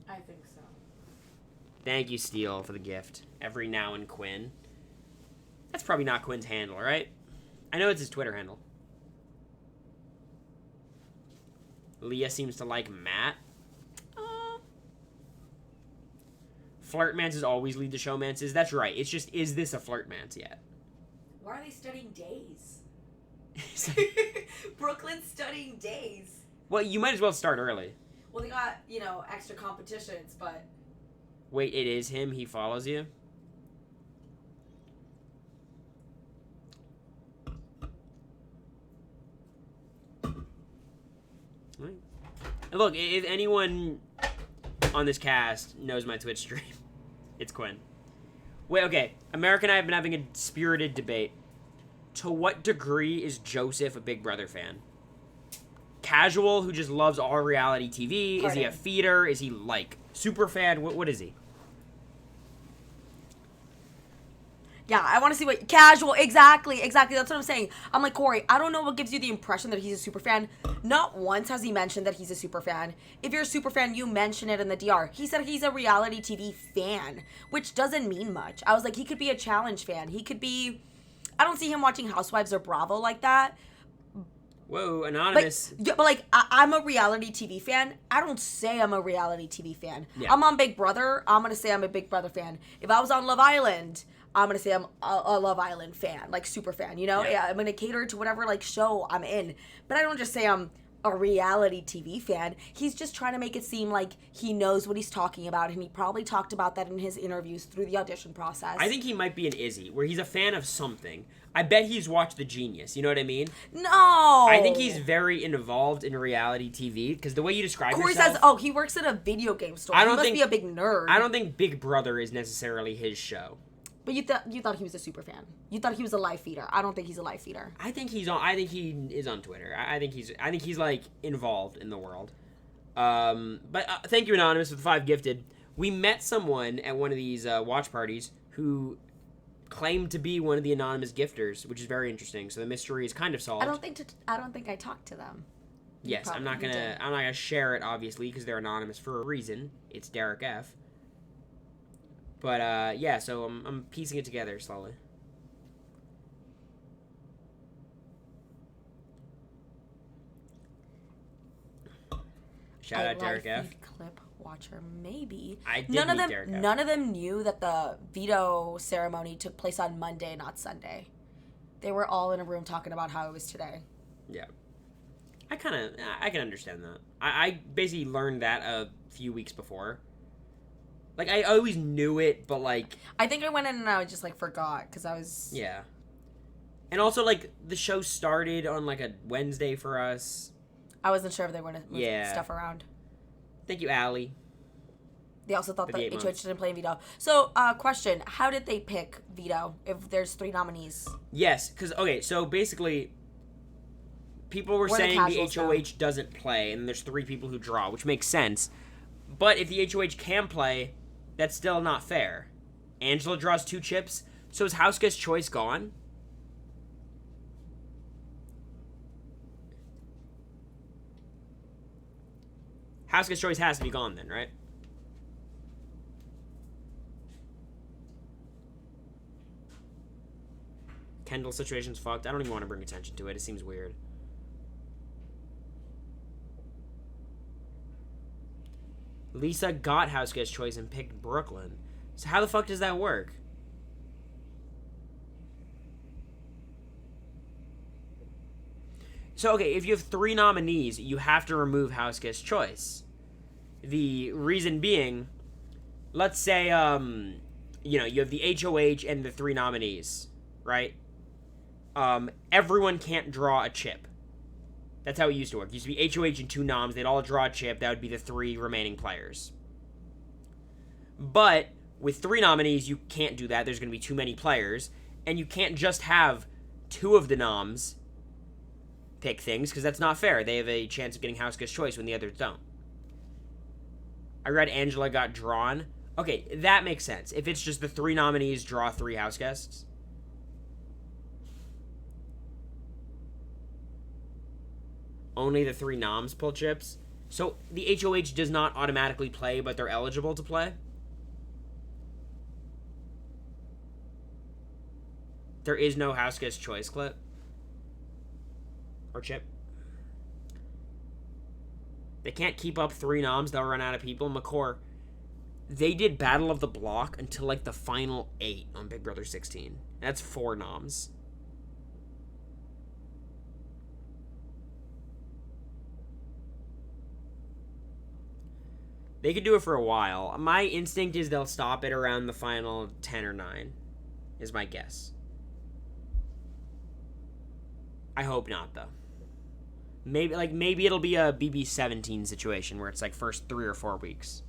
I think so. Thank you, Steele, for the gift. Every now and Quinn. That's probably not Quinn's handle, right? I know it's his Twitter handle. Leah seems to like Matt. Flirtmances always lead to showmances. That's right. It's just, is this a flirtmance yet? Why are they studying days? Brooklyn's studying days. Well, you might as well start early. Well, they got, extra competitions, but... Wait, it is him? He follows you? Right. And look, if anyone on this cast knows my Twitch stream, it's Quinn. Wait, okay. America and I have been having a spirited debate. To what degree is Joseph a Big Brother fan? Casual, who just loves all reality TV? Pardon. Is he a feeder? Is he, like, super fan? What is he? Yeah, I want to see what... Casual, exactly. That's what I'm saying. I'm like, Cory, I don't know what gives you the impression that he's a super fan. Not once has he mentioned that he's a super fan. If you're a super fan, you mention it in the DR. He said he's a reality TV fan, which doesn't mean much. I was like, he could be a challenge fan. He could be... I don't see him watching Housewives or Bravo like that. Whoa, anonymous. But I'm a reality TV fan. I don't say I'm a reality TV fan. Yeah. I'm on Big Brother. I'm going to say I'm a Big Brother fan. If I was on Love Island... I'm going to say I'm a Love Island fan, like super fan, Yeah, I'm going to cater to whatever, like, show I'm in. But I don't just say I'm a reality TV fan. He's just trying to make it seem like he knows what he's talking about, and he probably talked about that in his interviews through the audition process. I think he might be an Izzy, where he's a fan of something. I bet he's watched The Genius, you know what I mean? No! I think he's very involved in reality TV, because the way you describe Cory yourself... says, he works at a video game store. He must be a big nerd. I don't think Big Brother is necessarily his show. But you thought he was a super fan. You thought he was a live feeder. I don't think he's a live feeder. I think he is on Twitter. I think he's like involved in the world. But thank you, Anonymous, for the 5 gifted. We met someone at one of these watch parties who claimed to be one of the anonymous gifters, which is very interesting. So the mystery is kind of solved. I don't think I talked to them. Yes, I'm not gonna share it obviously because they're anonymous for a reason. It's Derek F. But, yeah, so I'm piecing it together slowly. Shout out Derek F. Clip watcher, maybe. I did meet Derek F. None of them knew that the veto ceremony took place on Monday, not Sunday. They were all in a room talking about how it was today. Yeah. I can understand that. I basically learned that a few weeks before. Like, I always knew it, but, like... I think I went in and I just, like, forgot, because I was... Yeah. And also, like, the show started on, like, a Wednesday for us. I wasn't sure if they were going to move stuff around. Thank you, Allie. They also thought that HOH didn't play Veto. So, question. How did they pick Veto if there's 3 nominees? Yes, because, okay, so basically... People were saying the HOH doesn't play, and there's 3 people who draw, which makes sense. But if the HOH can play... That's still not fair. Angela draws 2 chips, so is House Guest Choice gone? House Guest Choice has to be gone then, right? Kendall's situation's fucked. I don't even want to bring attention to it. It seems weird. Lisa got House Guest Choice and picked Brooklyn. So how the fuck does that work? So, okay, if you have 3 nominees, you have to remove House Guest Choice. The reason being, let's say, you have the HOH and the 3 nominees, right? Everyone can't draw a chip. That's how it used to work. It used to be HOH and 2 noms. They'd all draw a chip. That would be the 3 remaining players. But with 3 nominees, you can't do that. There's going to be too many players. And you can't just have 2 of the noms pick things, because that's not fair. They have a chance of getting House Guest Choice when the others don't. I read Angela got drawn. Okay, that makes sense. If it's just the 3 nominees draw 3 house guests. Only the 3 noms pull chips. So the HOH does not automatically play, but they're eligible to play. There is no House Guest Choice clip. Or chip. They can't keep up 3 noms. They'll run out of people. McCore, they did Battle of the Block until like the final 8 on Big Brother 16. That's 4 noms. They could do it for a while. My instinct is they'll stop it around the final 10 or 9, is my guess. I hope not, though. Maybe it'll be a BB17 situation where it's like first 3 or 4 weeks.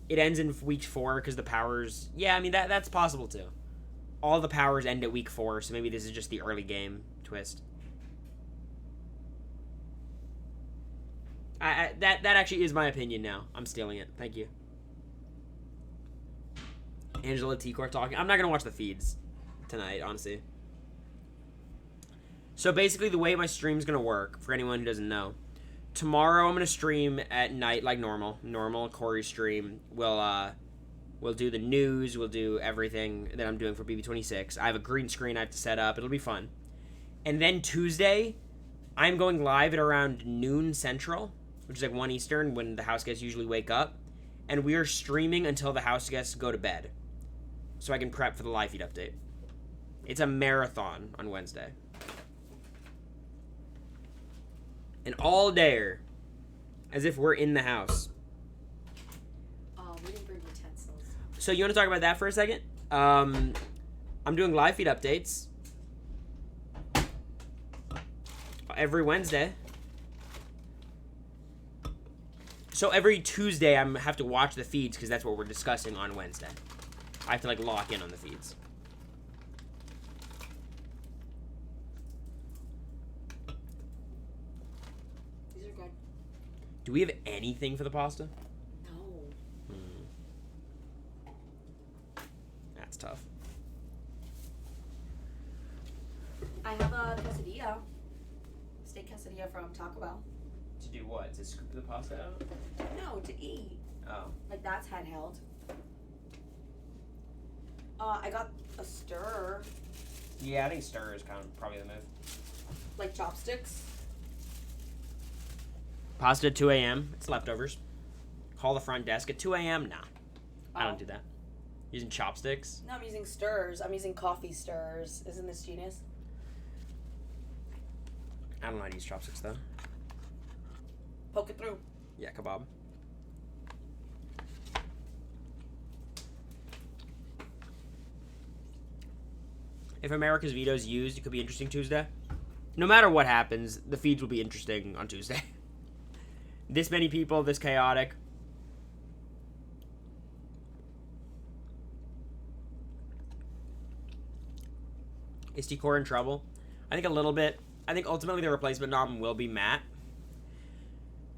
It ends in week 4 because the powers... Yeah, I mean, that's possible, too. All the powers end at week 4, so maybe this is just the early game twist. That actually is my opinion now. I'm stealing it. Thank you. Angela T-Core talking. I'm not going to watch the feeds tonight, honestly. So basically the way my stream's going to work, for anyone who doesn't know, tomorrow I'm going to stream at night like normal Cory stream. We'll do the news, we'll do everything that I'm doing for BB26. I have a green screen I have to set up. It'll be fun. And then Tuesday, I'm going live at around noon Central, which is like 1 Eastern when the house guests usually wake up. And we are streaming until the house guests go to bed, so I can prep for the live feed update. It's a marathon on Wednesday. And all day, as if we're in the house. Oh, we didn't bring utensils. So you want to talk about that for a second? I'm doing live feed updates every Wednesday. So every Tuesday I have to watch the feeds because that's what we're discussing on Wednesday. I have to lock in on the feeds. These are good. Do we have anything for the pasta? No. That's tough. I have a quesadilla. Steak quesadilla from Taco Bell. To do what? To scoop the pasta out? No, to eat. Oh. That's handheld. I got a stir. Yeah, I think stir is probably the move. Like chopsticks. Pasta at 2 a.m. It's leftovers. Call the front desk at 2 a.m. Nah. I don't do that. Using chopsticks? No, I'm using stirs. I'm using coffee stirs. Isn't this genius? I don't know how to use chopsticks, though. Poke it through. Yeah, kebab. If America's veto is used, it could be interesting Tuesday. No matter what happens, the feeds will be interesting on Tuesday. This many people, this chaotic. Is T-Core in trouble? I think a little bit. I think ultimately the replacement nom will be Matt.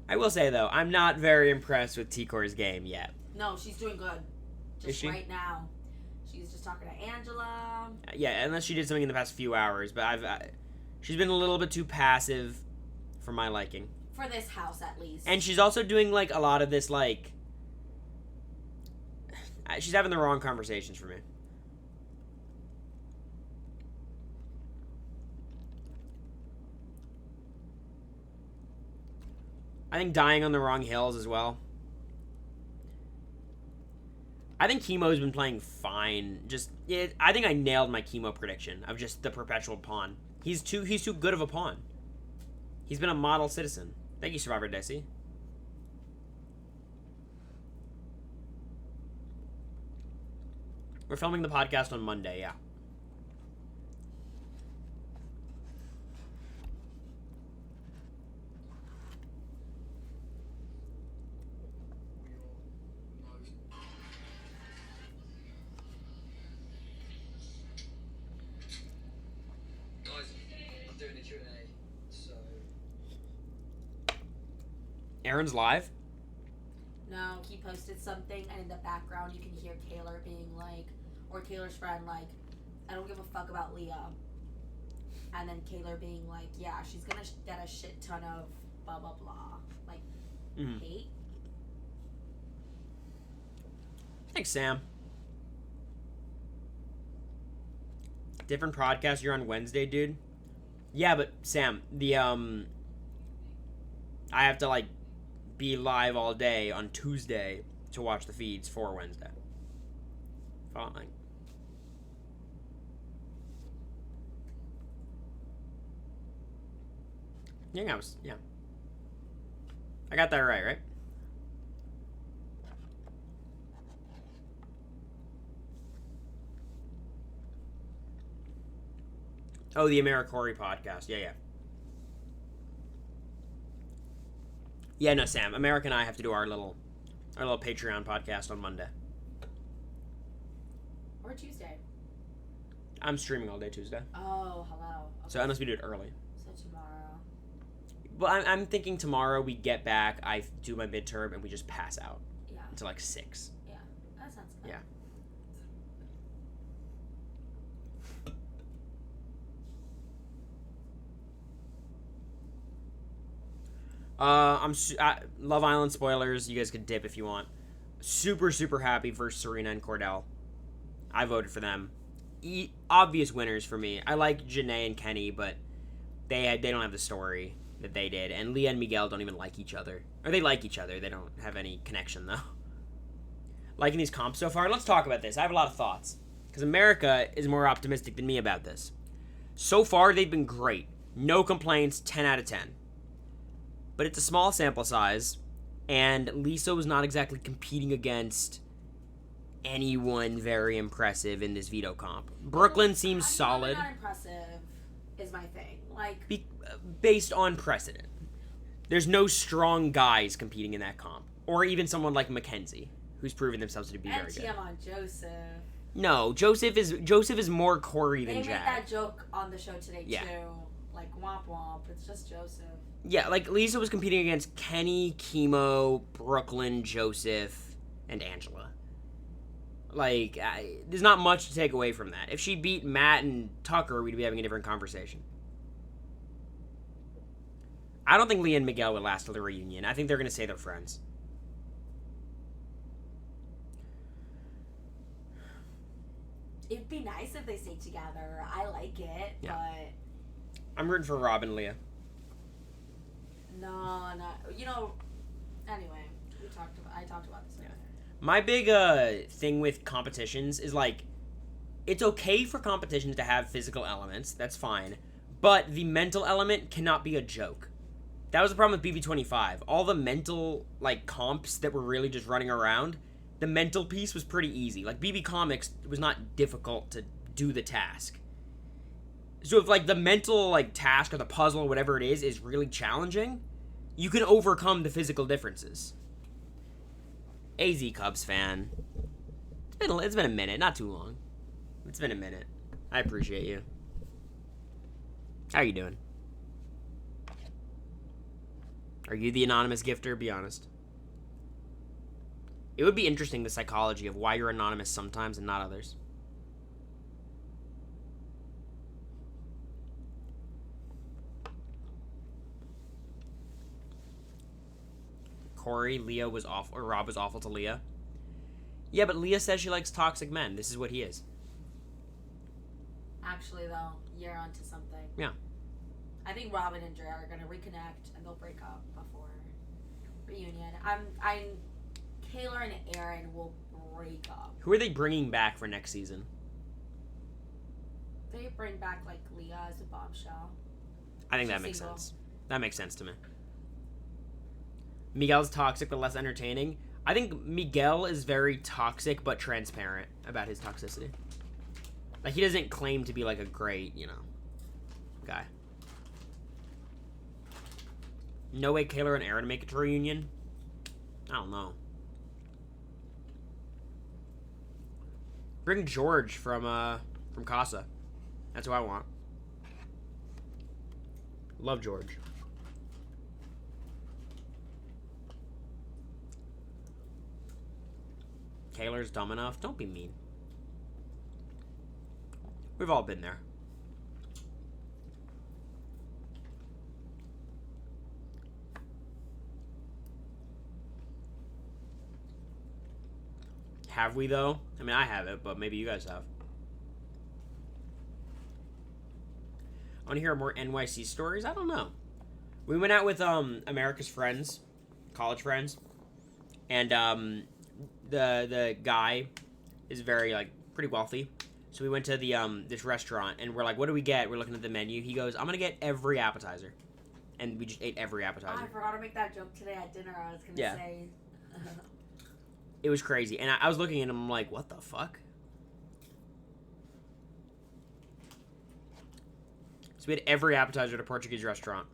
I will say, though, I'm not very impressed with T-Core's game yet. No, she's doing good. Is she? Right now. She's just talking to Angela. Yeah, unless she did something in the past few hours. But She's been a little bit too passive for my liking. For this house, at least. And she's also doing, like, a lot of this, like... She's having the wrong conversations for me. I think dying on the wrong hills as well. I think Chemo's been playing fine. I think I nailed my Chemo prediction of just the perpetual pawn. He's too good of a pawn. He's been a model citizen. Thank you, Survivor Desi. We're filming the podcast on Monday, yeah. Aaron's live? No, he posted something, and in the background you can hear Taylor being like, or Taylor's friend like, I don't give a fuck about Leah. And then Taylor being like, yeah, she's gonna get a shit ton of blah blah blah. Like, hate. Thanks, Sam. Different podcast, you're on Wednesday, dude? Yeah, but Sam, I have to, like, be live all day on Tuesday to watch the feeds for Wednesday. Following. Yeah, I got that right? Oh, the America Cory podcast. Yeah. Yeah, no, Sam. America and I have to do our little Patreon podcast on Monday. Or Tuesday. I'm streaming all day Tuesday. Oh, hello. Okay. So unless we do it early. So tomorrow. Well, I'm thinking tomorrow we get back, I do my midterm, and we just pass out. Yeah. Until like 6. Yeah, that sounds good. Yeah. Love Island spoilers. You guys could dip if you want. Super, super happy for Serena and Cordell. I voted for them. Obvious winners for me. I like Janae and Kenny, but they don't have the story that they did. And Leah and Miguel don't even like each other. Or they like each other. They don't have any connection, though. Liking these comps so far? Let's talk about this. I have a lot of thoughts. Because America is more optimistic than me about this. So far, they've been great. No complaints, 10 out of 10. But it's a small sample size, and Lisa was not exactly competing against anyone very impressive in this veto comp. Brooklyn seems solid. Not impressive is my thing. Like, based on precedent. There's no strong guys competing in that comp. Or even someone like Mackenzie, who's proven themselves to be very good. And on Joseph. No, Joseph is more Cory than Jack. They made that joke on the show today, too. Like, womp womp. It's just Joseph. Yeah, like, Lisa was competing against Kenny, Chemo, Brooklyn, Joseph, and Angela. Like, there's not much to take away from that. If she beat Matt and Tucker, we'd be having a different conversation. I don't think Leah and Miguel would last till the reunion. I think they're going to say they're friends. It'd be nice if they stayed together. I like it, but... I'm rooting for Rob and Leah. No. You know, anyway, I talked about this earlier. My big thing with competitions is, like, it's okay for competitions to have physical elements. That's fine. But the mental element cannot be a joke. That was the problem with BB25. All the mental, like, comps that were really just running around, the mental piece was pretty easy. Like, BB Comics was not difficult to do the task. So if, like, the mental, like, task or the puzzle or whatever it is really challenging, you can overcome the physical differences. AZ Cubs fan. It's been a minute, not too long. It's been a minute. I appreciate you. How are you doing? Are you the anonymous gifter? Be honest. It would be interesting, the psychology of why you're anonymous sometimes and not others. Cory, Leah was awful, or Rob was awful to Leah. Yeah, but Leah says she likes toxic men. This is what he is. Actually, though, you're onto something. Yeah. I think Robin and Dre are gonna reconnect and they'll break up before reunion. Taylor and Aaron will break up. Who are they bringing back for next season? They bring back like Leah as a bombshell. I think that makes sense. That makes sense to me. Miguel's toxic but less entertaining. I think Miguel is very toxic but transparent about his toxicity. Like, he doesn't claim to be like a great, guy. No way Taylor and Aaron make it to reunion? I don't know. Bring George from Casa. That's who I want. Love George. Taylor's dumb enough. Don't be mean. We've all been there. Have we, though? I mean, I haven't, but maybe you guys have. I want to hear more NYC stories? I don't know. We went out with America's friends, college friends, and the guy is very, like, pretty wealthy. So we went to the this restaurant, and we're like, what do we get? We're looking at the menu. He goes, I'm going to get every appetizer. And we just ate every appetizer. Oh, I forgot to make that joke today at dinner. I was going to say... It was crazy. And I was looking at him, I'm like, what the fuck? So we had every appetizer at a Portuguese restaurant.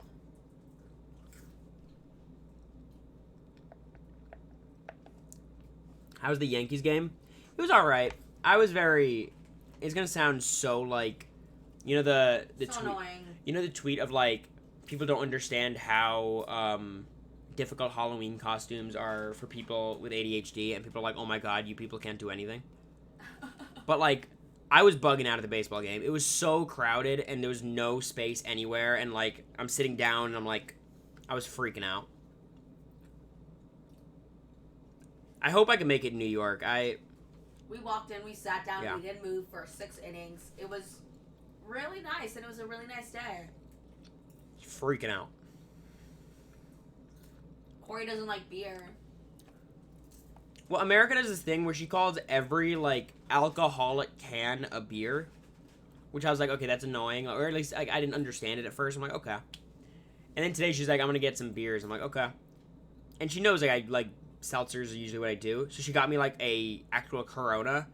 How was the Yankees game? It was alright. I was very... It's going to sound so, like... You know the so tweet... annoying. You know the tweet of, like, people don't understand how... difficult Halloween costumes are for people with ADHD, and people are like, oh my god, you people can't do anything. But, like, I was bugging out at the baseball game. It was so crowded, and there was no space anywhere, and, like, I'm sitting down, and I'm like, I was freaking out. I hope I can make it in New York. We walked in, we sat down, Yeah. we didn't move for 6 innings. It was really nice, and it was a really nice day. Freaking out. Cory doesn't like beer. Well, America does this thing where she calls every, like, alcoholic can a beer. Which I was like, okay, that's annoying. Or at least, like, I didn't understand it at first. I'm like, okay. And then today she's like, I'm gonna get some beers. I'm like, okay. And she knows, like, seltzers are usually what I do. So she got me, like, a actual Corona.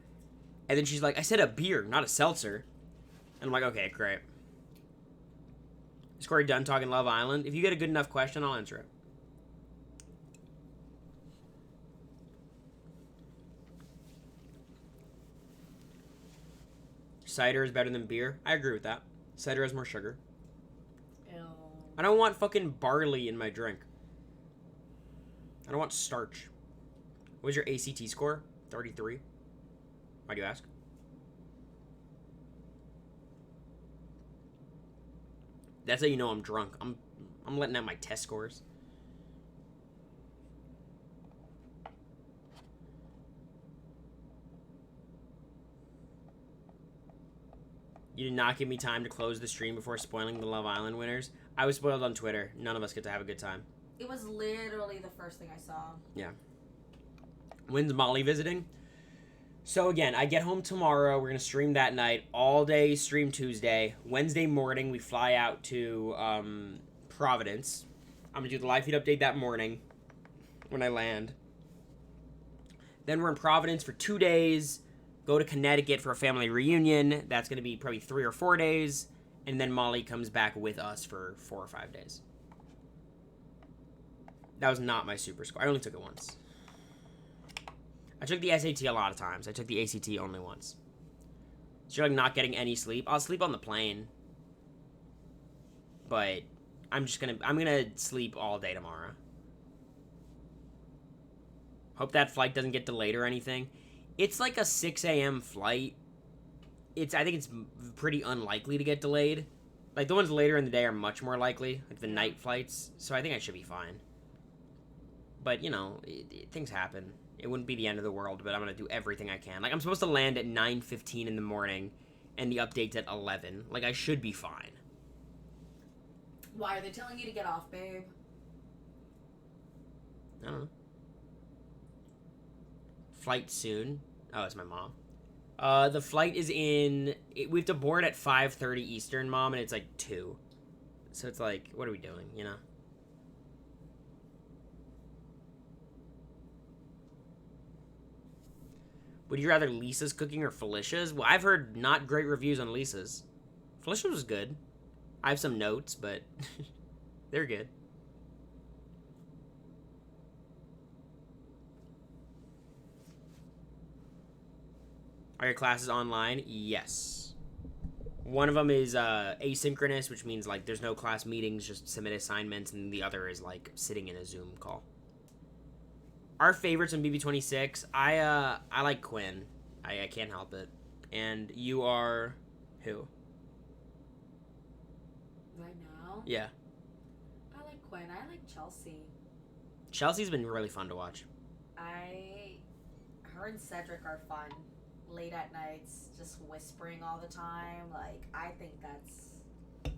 And then she's like, I said a beer, not a seltzer. And I'm like, okay, great. Is Cory done talking Love Island? If you get a good enough question, I'll answer it. Cider is better than beer. I agree with that. Cider has more sugar. Ew. I don't want fucking barley in my drink. I don't want starch. What was your ACT score? 33? Why do you ask? That's how you know I'm drunk. I'm letting out my test scores. You did not give me time to close the stream before spoiling the Love Island winners. I was spoiled on Twitter. None of us get to have a good time. It was literally the first thing I saw. Yeah. When's Molly visiting? So again, I get home tomorrow. We're going to stream that night. All day stream Tuesday. Wednesday morning, we fly out to Providence. I'm going to do the live feed update that morning when I land. Then we're in Providence for 2 days. Go to Connecticut for a family reunion. That's going to be probably 3 or 4 days. And then Molly comes back with us for 4 or 5 days. That was not my super score. I only took it once. I took the SAT a lot of times. I took the ACT only once. So you're like not getting any sleep. I'll sleep on the plane. But I'm gonna sleep all day tomorrow. Hope that flight doesn't get delayed or anything. It's like a 6 a.m. flight. I think it's pretty unlikely to get delayed. Like, the ones later in the day are much more likely. Like, the night flights. So I think I should be fine. But, things happen. It wouldn't be the end of the world, but I'm going to do everything I can. Like, I'm supposed to land at 9:15 in the morning, and the update's at 11. Like, I should be fine. Why are they telling you to get off, babe? I don't know. Flight soon. Oh, it's my mom. The flight is we have to board at 5:30 Eastern, Mom, and it's like 2. So it's like, what are we doing, Would you rather Lisa's cooking or Felicia's? Well, I've heard not great reviews on Lisa's. Felicia's was good. I have some notes, but they're good. Are your classes online? Yes. One of them is asynchronous, which means like there's no class meetings, just submit assignments, and the other is like sitting in a Zoom call. Our favorites on BB26, I like Quinn. I can't help it. And you are who? Right now? Yeah. I like Quinn. I like Chelsea. Chelsea's been really fun to watch. Her and Cedric are fun. Late at nights, just whispering all the time. Like, I think that's...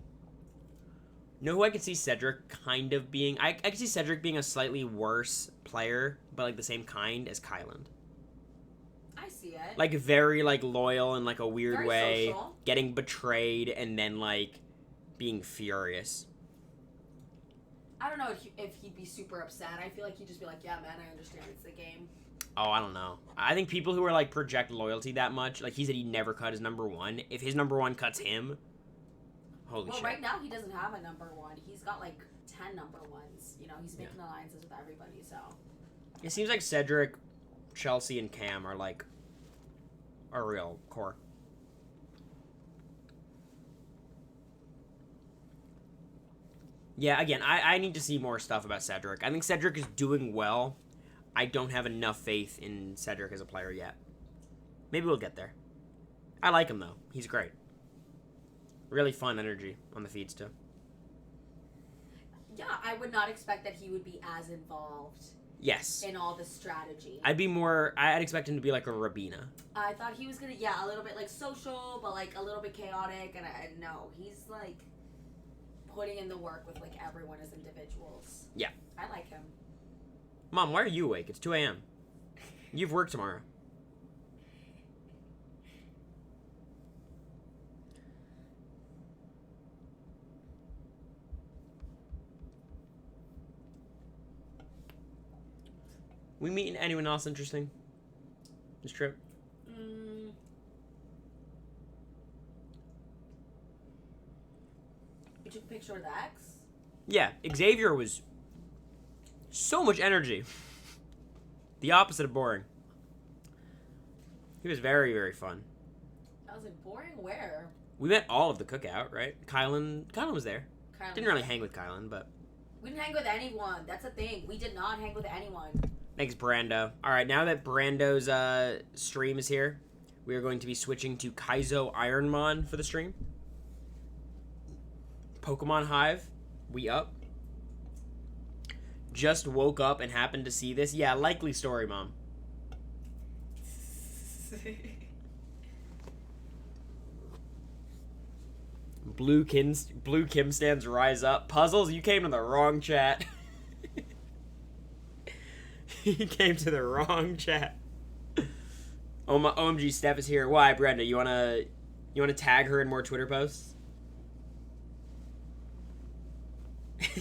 Know who I could see Cedric kind of being? I could see Cedric being a slightly worse player, but like the same kind as Kyland. I see it. Like very like loyal in like a weird Very way, social. getting betrayed and then like being furious. I don't know if he'd be super upset. I feel like he'd just be like, yeah, man, I understand. It's the game. Oh, I don't know. I think people who are like project loyalty that much, like he said he'd never cut his number one. If his number one cuts him, holy shit. Well, right now he doesn't have a number one. He's got like 10 number ones. He's making alliances with everybody, so. It seems like Cedric, Chelsea, and Cam are like a real core. Yeah, again, I need to see more stuff about Cedric. I think Cedric is doing well. I don't have enough faith in Cedric as a player yet. Maybe we'll get there. I like him, though. He's great. Really fun energy on the feeds, too. Yeah, I would not expect that he would be as involved. Yes. In all the strategy. I'd expect him to be like a Rabina. I thought he was going to, a little bit like social, but like a little bit chaotic. And no, he's like putting in the work with like everyone as individuals. Yeah. I like him. Mom, why are you awake? It's 2 a.m. You've work tomorrow. We meeting anyone else interesting this trip? You took a picture with X? Yeah, Xavier was so much energy. The opposite of boring. He was very, very fun. I was like, boring where? We met all of the cookout, right? Kylan was there. Didn't really hang with Kylan, but... We didn't hang with anyone. That's the thing. We did not hang with anyone. Thanks, Brando. Alright, now that Brando's stream is here, we are going to be switching to Kaizo Ironmon for the stream. Pokemon Hive, we up. Just woke up and happened to see this. Yeah, likely story, Mom. Blue Kim stands rise up. Puzzles, you came to the wrong chat. You came to the wrong chat. Oh my OMG, Steph is here. Why, Brenda? You wanna tag her in more Twitter posts?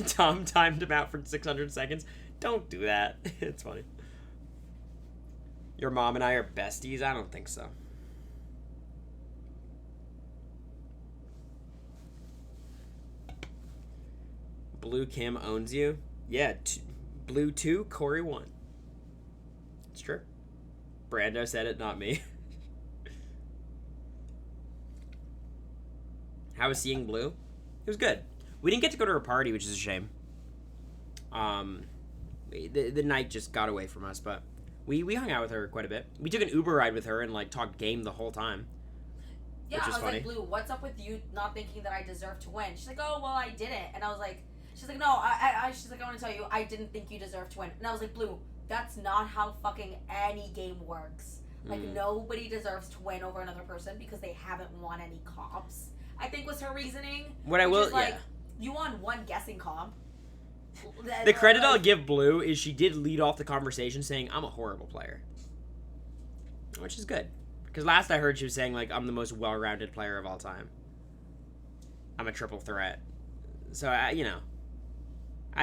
Tom timed him out for 600 seconds. Don't do that. It's funny. Your mom and I are besties? I don't think so. Blue Kim owns you? Yeah, Blue 2, Cory 1. It's true. Brando said it, not me. How was seeing Blue? It was good. We didn't get to go to her party, which is a shame. The night just got away from us, but we hung out with her quite a bit. We took an Uber ride with her and like talked game the whole time. Yeah, which I was funny. like, Blue, what's up with you not thinking that I deserve to win? She's like, oh, well, I didn't. And I was like, she's like, no, I she's like, I want to tell you, I didn't think you deserved to win. And I was like, Blue, that's not how fucking any game works. Like, nobody deserves to win over another person because they haven't won any comps. I think was her reasoning. What I will, you won one guessing comp. The credit I'll give Blue is she did lead off the conversation saying, I'm a horrible player. Which is good. Because last I heard she was saying, like, I'm the most well-rounded player of all time. I'm a triple threat. So, I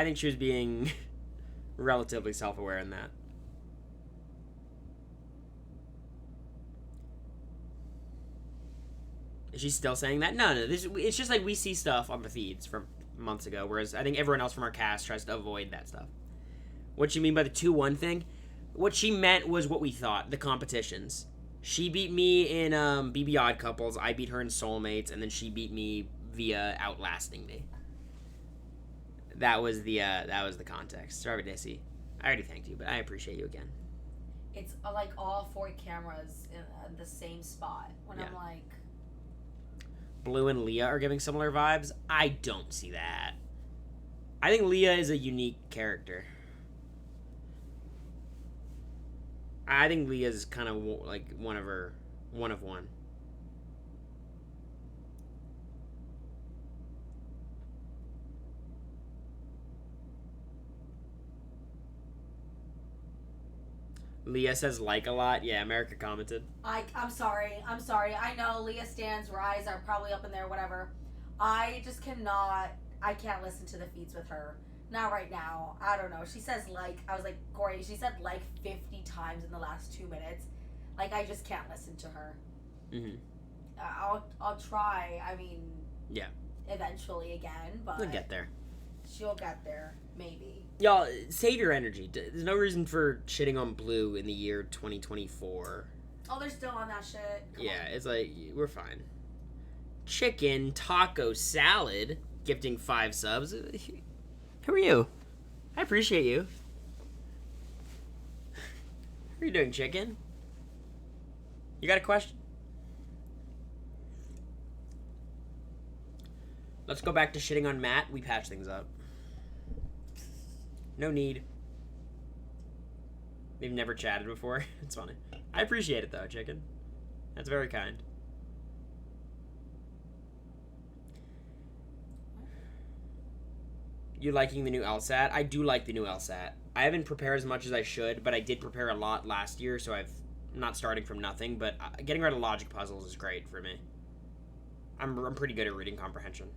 think she was being relatively self-aware in that. Is she still saying that? No. It's just like we see stuff on the feeds from months ago, whereas I think everyone else from our cast tries to avoid that stuff. What you mean by the 2-1 thing? What she meant was what we thought, the competitions. She beat me in BB Odd Couples, I beat her in Soulmates, and then she beat me via outlasting me. That was the context. Sorry, Dissy. I already thanked you, but I appreciate you again. It's like all 4 cameras in the same spot. When I'm like... Blue and Leah are giving similar vibes. I don't see that. I think Leah is a unique character. I think Leah's kind of like one of one. Leah says like a lot. Yeah, America commented. I'm sorry. I know Leah Stan's rise are probably up in there, whatever. I just cannot. I can't listen to the feeds with her. Not right now. I don't know. She says like. I was like, Cory, she said like 50 times in the last 2 minutes. Like, I just can't listen to her. Mm-hmm. I'll try. I mean. Yeah. Eventually again, but. We'll get there. She'll get there. Maybe. Y'all, save your energy. There's no reason for shitting on Blue in the year 2024. Oh, they're still on that shit. Come on. It's like, we're fine. Chicken Taco Salad, gifting 5 subs. Who are you? I appreciate you. How are you doing, Chicken? You got a question? Let's go back to shitting on Matt. We patch things up. No need. We've never chatted before. It's funny. I appreciate it, though, Chicken. That's very kind. You liking the new LSAT? I do like the new LSAT. I haven't prepared as much as I should, but I did prepare a lot last year, so I'm not starting from nothing, but getting rid of logic puzzles is great for me. I'm pretty good at reading comprehension.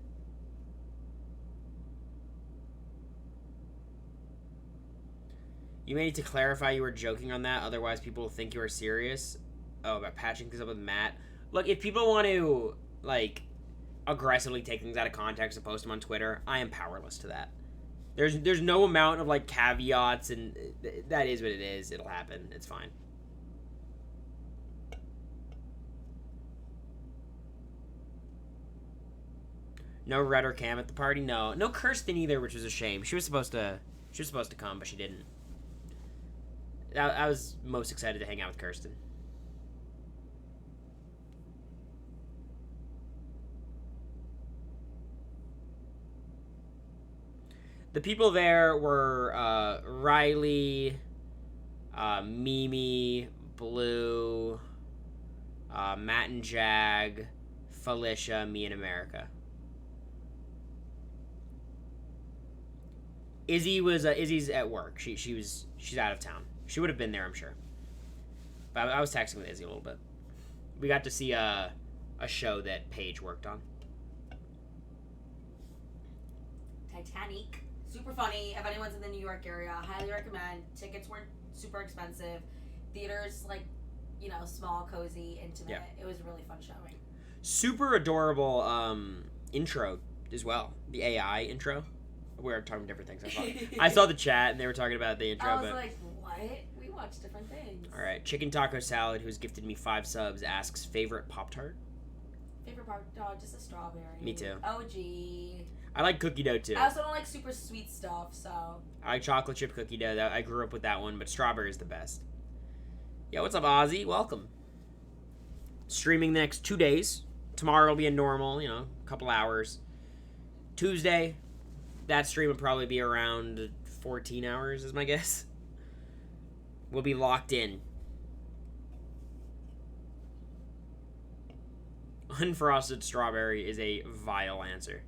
You may need to clarify you were joking on that, otherwise people will think you are serious. Oh, about patching things up with Matt. Look, if people want to, like, aggressively take things out of context and post them on Twitter, I am powerless to that. There's no amount of, like, caveats, and that is what it is. It'll happen. It's fine. No Red or Cam at the party? No. No Kirsten either, which was a shame. She was supposed to come, but she didn't. I was most excited to hang out with Kirsten. The people there were Riley, Mimi, Blue, Matt and Jag, Felicia, me, and America. Izzy's at work. She's out of town. She would have been there, I'm sure. But I was texting with Izzy a little bit. We got to see a show that Paige worked on. Titanic. Super funny. If anyone's in the New York area, highly recommend. Tickets weren't super expensive. Theaters, like, small, cozy, intimate. Yeah. It was a really fun showing. Super adorable intro as well. The AI intro. We're talking different things. I saw the chat and they were talking about the intro. I was like, what? We watch different things. All right. Chicken Taco Salad, who's gifted me 5 subs, asks, favorite Pop-Tart? Favorite Pop-Tart? Just a strawberry. Me too. OG. I like cookie dough too. I also don't like super sweet stuff, so. I like chocolate chip cookie dough. I grew up with that one, but strawberry is the best. Yo, what's up, Ozzy? Welcome. Streaming the next 2 days. Tomorrow will be a normal, a couple hours. Tuesday, That stream will probably be around 14 hours, is my guess. We'll be locked in. Unfrosted strawberry is a vile answer.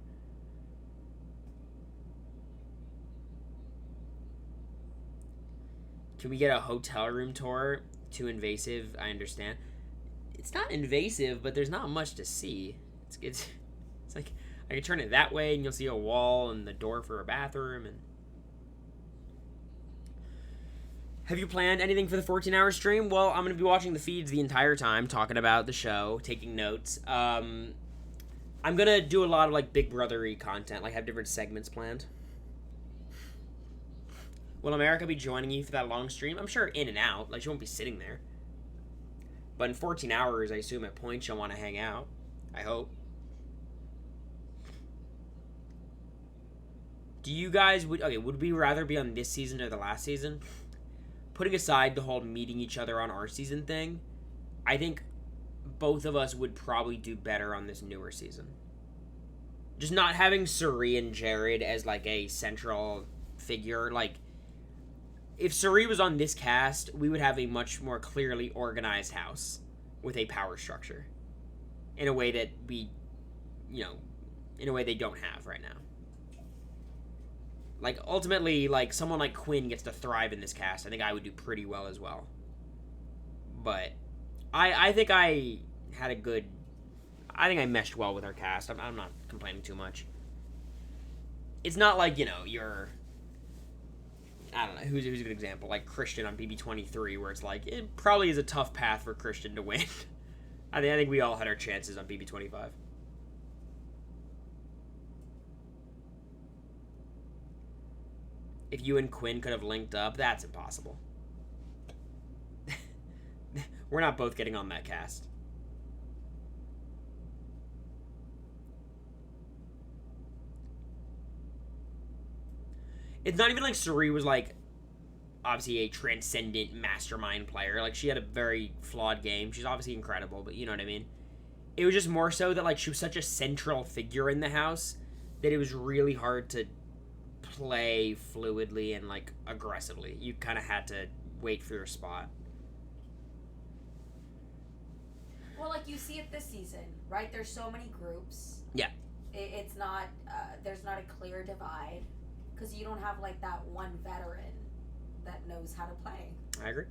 Can we get a hotel room tour? Too invasive, I understand. It's not invasive, but there's not much to see. It's like I can turn it that way and you'll see a wall and the door for a bathroom. And have you planned anything for the 14-hour stream? Well, I'm going to be watching the feeds the entire time, talking about the show, taking notes. I'm going to do a lot of like Big Brother-y content, like have different segments planned. Will America be joining you for that long stream? I'm sure in and out. Like, she won't be sitting there. But in 14 hours, I assume at points she'll want to hang out. I hope. Do you guys... would we rather be on this season or the last season? Putting aside the whole meeting each other on our season thing, I think both of us would probably do better on this newer season. Just not having Suri and Jared as, like, a central figure, like... If Suri was on this cast, we would have a much more clearly organized house with a power structure in a way that we, in a way they don't have right now. Like, ultimately, like, someone like Quinn gets to thrive in this cast. I think I would do pretty well as well. But I think I had a good... I think I meshed well with our cast. I'm not complaining too much. It's not like, you're... I don't know, who's a good example? Like Christian on BB23, where it's like, it probably is a tough path for Christian to win. I think we all had our chances on BB25. If you and Quinn could have linked up, that's impossible. We're not both getting on that cast. It's not even like Suri was, like, obviously a transcendent mastermind player. Like, she had a very flawed game. She's obviously incredible, but you know what I mean? It was just more so that, like, she was such a central figure in the house that it was really hard to play fluidly and, like, aggressively. You kind of had to wait for your spot. Well, like, you see it this season, right? There's so many groups. Yeah. It's not, there's not a clear divide. Because you don't have, like, that one veteran that knows how to play. I agree.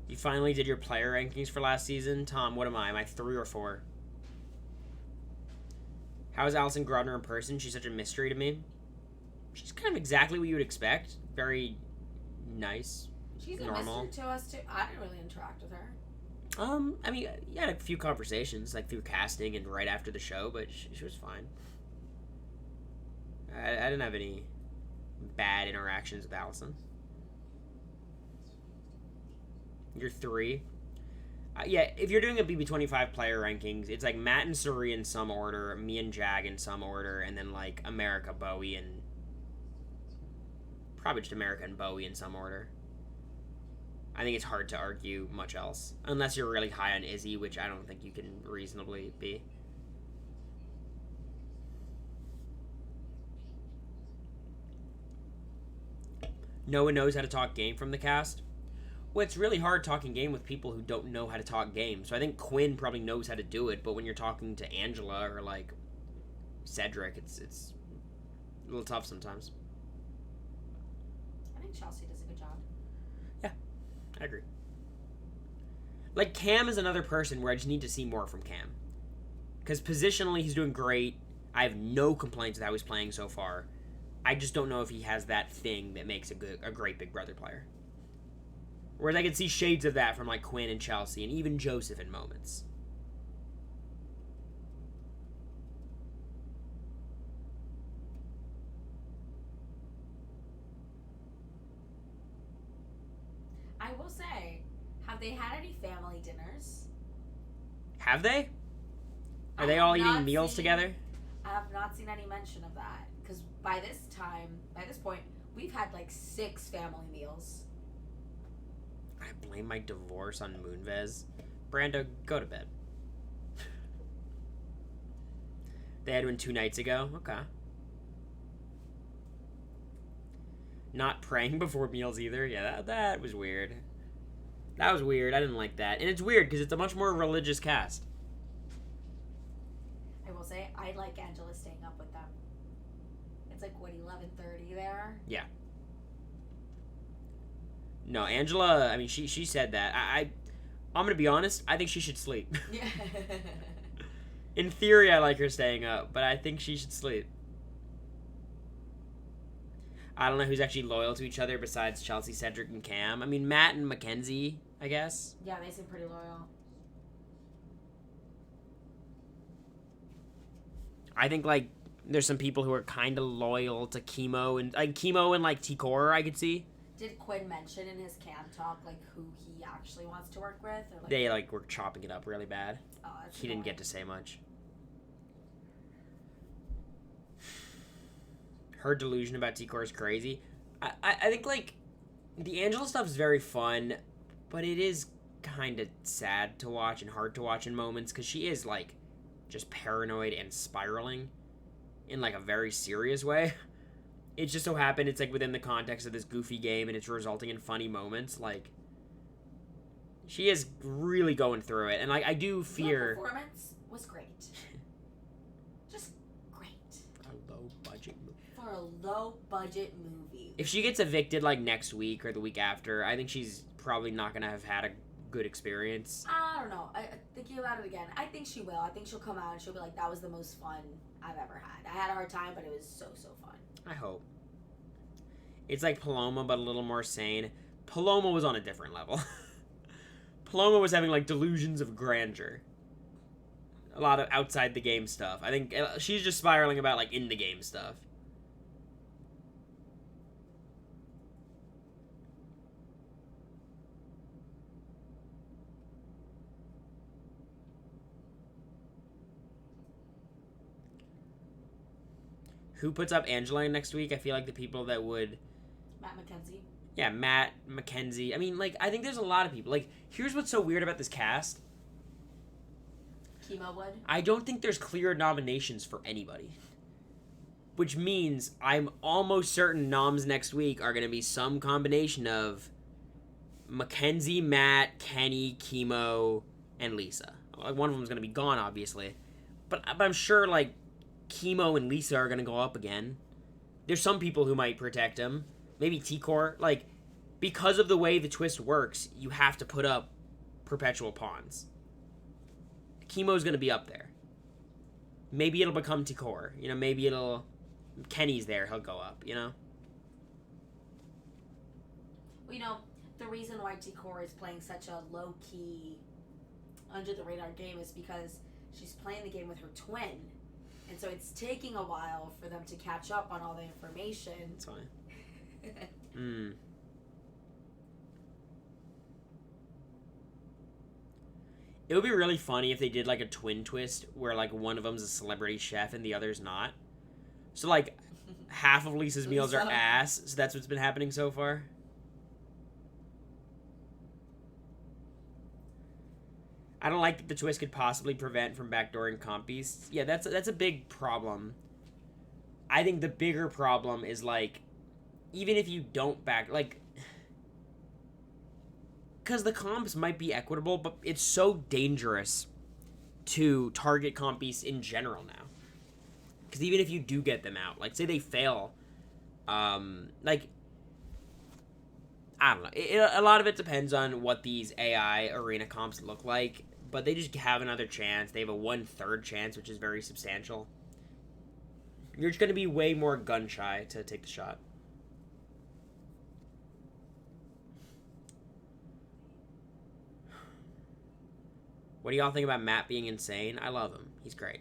You finally did your player rankings for last season. Tom, what am I? Am I 3 or 4? How is Allison Grodner in person? She's such a mystery to me. She's kind of exactly what you would expect. Very nice. She's normal. A mystery to us, too. I didn't really interact with her. I mean, you had a few conversations, like, through casting and right after the show, but she was fine. I didn't have any bad interactions with Allison. You're 3. Yeah, if you're doing a BB25 player rankings, it's like Matt and Suri in some order, me and Jag in some order, and then, like, America, Bowie, and... Probably just America and Bowie in some order. I think it's hard to argue much else. Unless you're really high on Izzy, which I don't think you can reasonably be. No one knows how to talk game from the cast. Well, it's really hard talking game with people who don't know how to talk game. So I think Quinn probably knows how to do it, but when you're talking to Angela or, like, Cedric, it's a little tough sometimes. I think Chelsea does a good job. Yeah, I agree. Like, Cam is another person where I just need to see more from Cam. Because positionally, he's doing great. I have no complaints with how he's playing so far. I just don't know if he has that thing that makes a great Big Brother player. Whereas I could see shades of that from, like, Quinn and Chelsea and even Joseph in moments. I will say, have they had any family dinners? Have they? Are they all eating meals together? I have not seen any mention of that. Because by this point, we've had like 6 family meals. I blame my divorce on Moonves. Brando, go to bed. They had one 2 nights ago. Okay. Not praying before meals either. Yeah, that was weird. That was weird. I didn't like that. And it's weird because it's a much more religious cast. I will say, I like Angela staying up with them. It's like, what, 11:30 there? Yeah. No, Angela, I mean, she said that. I'm going to be honest. I think she should sleep. Yeah. In theory, I like her staying up, but I think she should sleep. I don't know who's actually loyal to each other besides Chelsea, Cedric, and Cam. I mean, Matt and Mackenzie, I guess. Yeah, they seem pretty loyal. I think, like, there's some people who are kind of loyal to Chemo and like T-Core, I could see. Did Quinn mention in his cam talk, like, who he actually wants to work with? Or, like, They, like, were chopping it up really bad. Oh, that's He didn't annoying. get to say much. Her delusion about T-Core is crazy. I think, like, the Angela stuff is very fun, but it is kind of sad to watch and hard to watch in moments because she is, like, just paranoid and spiraling in, like, a very serious way. It just so happened it's, like, within the context of this goofy game and it's resulting in funny moments. Like, she is really going through it. And, like, I do fear... Her performance was great. Just great. A low-budget movie. For a low-budget movie. If she gets evicted, like, next week or the week after, I think she's probably not going to have had a good experience. I don't know. Thinking about it again, I think she will. I think she'll come out and she'll be like, that was the most fun I've ever had. I had a hard time, but it was so fun. I hope. It's like Paloma, but a little more sane. Paloma was on a different level. Paloma was having, like, delusions of grandeur. A lot of outside the game stuff. I think she's just spiraling about, like, in the game stuff. Who puts up Angela next week? I feel like the people that would... Matt Mackenzie. Yeah, Matt, Mackenzie. I mean, like, I think there's a lot of people. Like, here's what's so weird about this cast. Chemo would. I don't think there's clear nominations for anybody. Which means I'm almost certain noms next week are going to be some combination of Mackenzie, Matt, Kenny, Chemo, and Lisa. Like, one of them's going to be gone, obviously. But I'm sure, like, Chemo and Lisa are going to go up again. There's some people who might protect him. Maybe T-Core. Like, because of the way the twist works, you have to put up perpetual pawns. Chemo's going to be up there. Maybe it'll become T-Core. You know, maybe it'll... Kenny's there. He'll go up, you know? Well, you know, the reason why T-Core is playing such a low-key, under-the-radar game is because she's playing the game with her twin. And so it's taking a while for them to catch up on all the information. It's fine. It would be really funny if they did, like, a twin twist where, like, one of them's a celebrity chef and the other's not. So, like, half of Lisa's meals are ass, so that's what's been happening so far. I don't like that the twist could possibly prevent from backdooring comp beasts. Yeah, that's a big problem. I think the bigger problem is, like, even if you don't back, like, because the comps might be equitable, but it's so dangerous to target comp beasts in general now. Because even if you do get them out, like, say they fail, like, I don't know. A lot of it depends on what these AI arena comps look like, but they just have another chance. They have a 1/3 chance, which is very substantial. You're just going to be way more gun-shy to take the shot. What do y'all think about Matt being insane? I love him. He's great.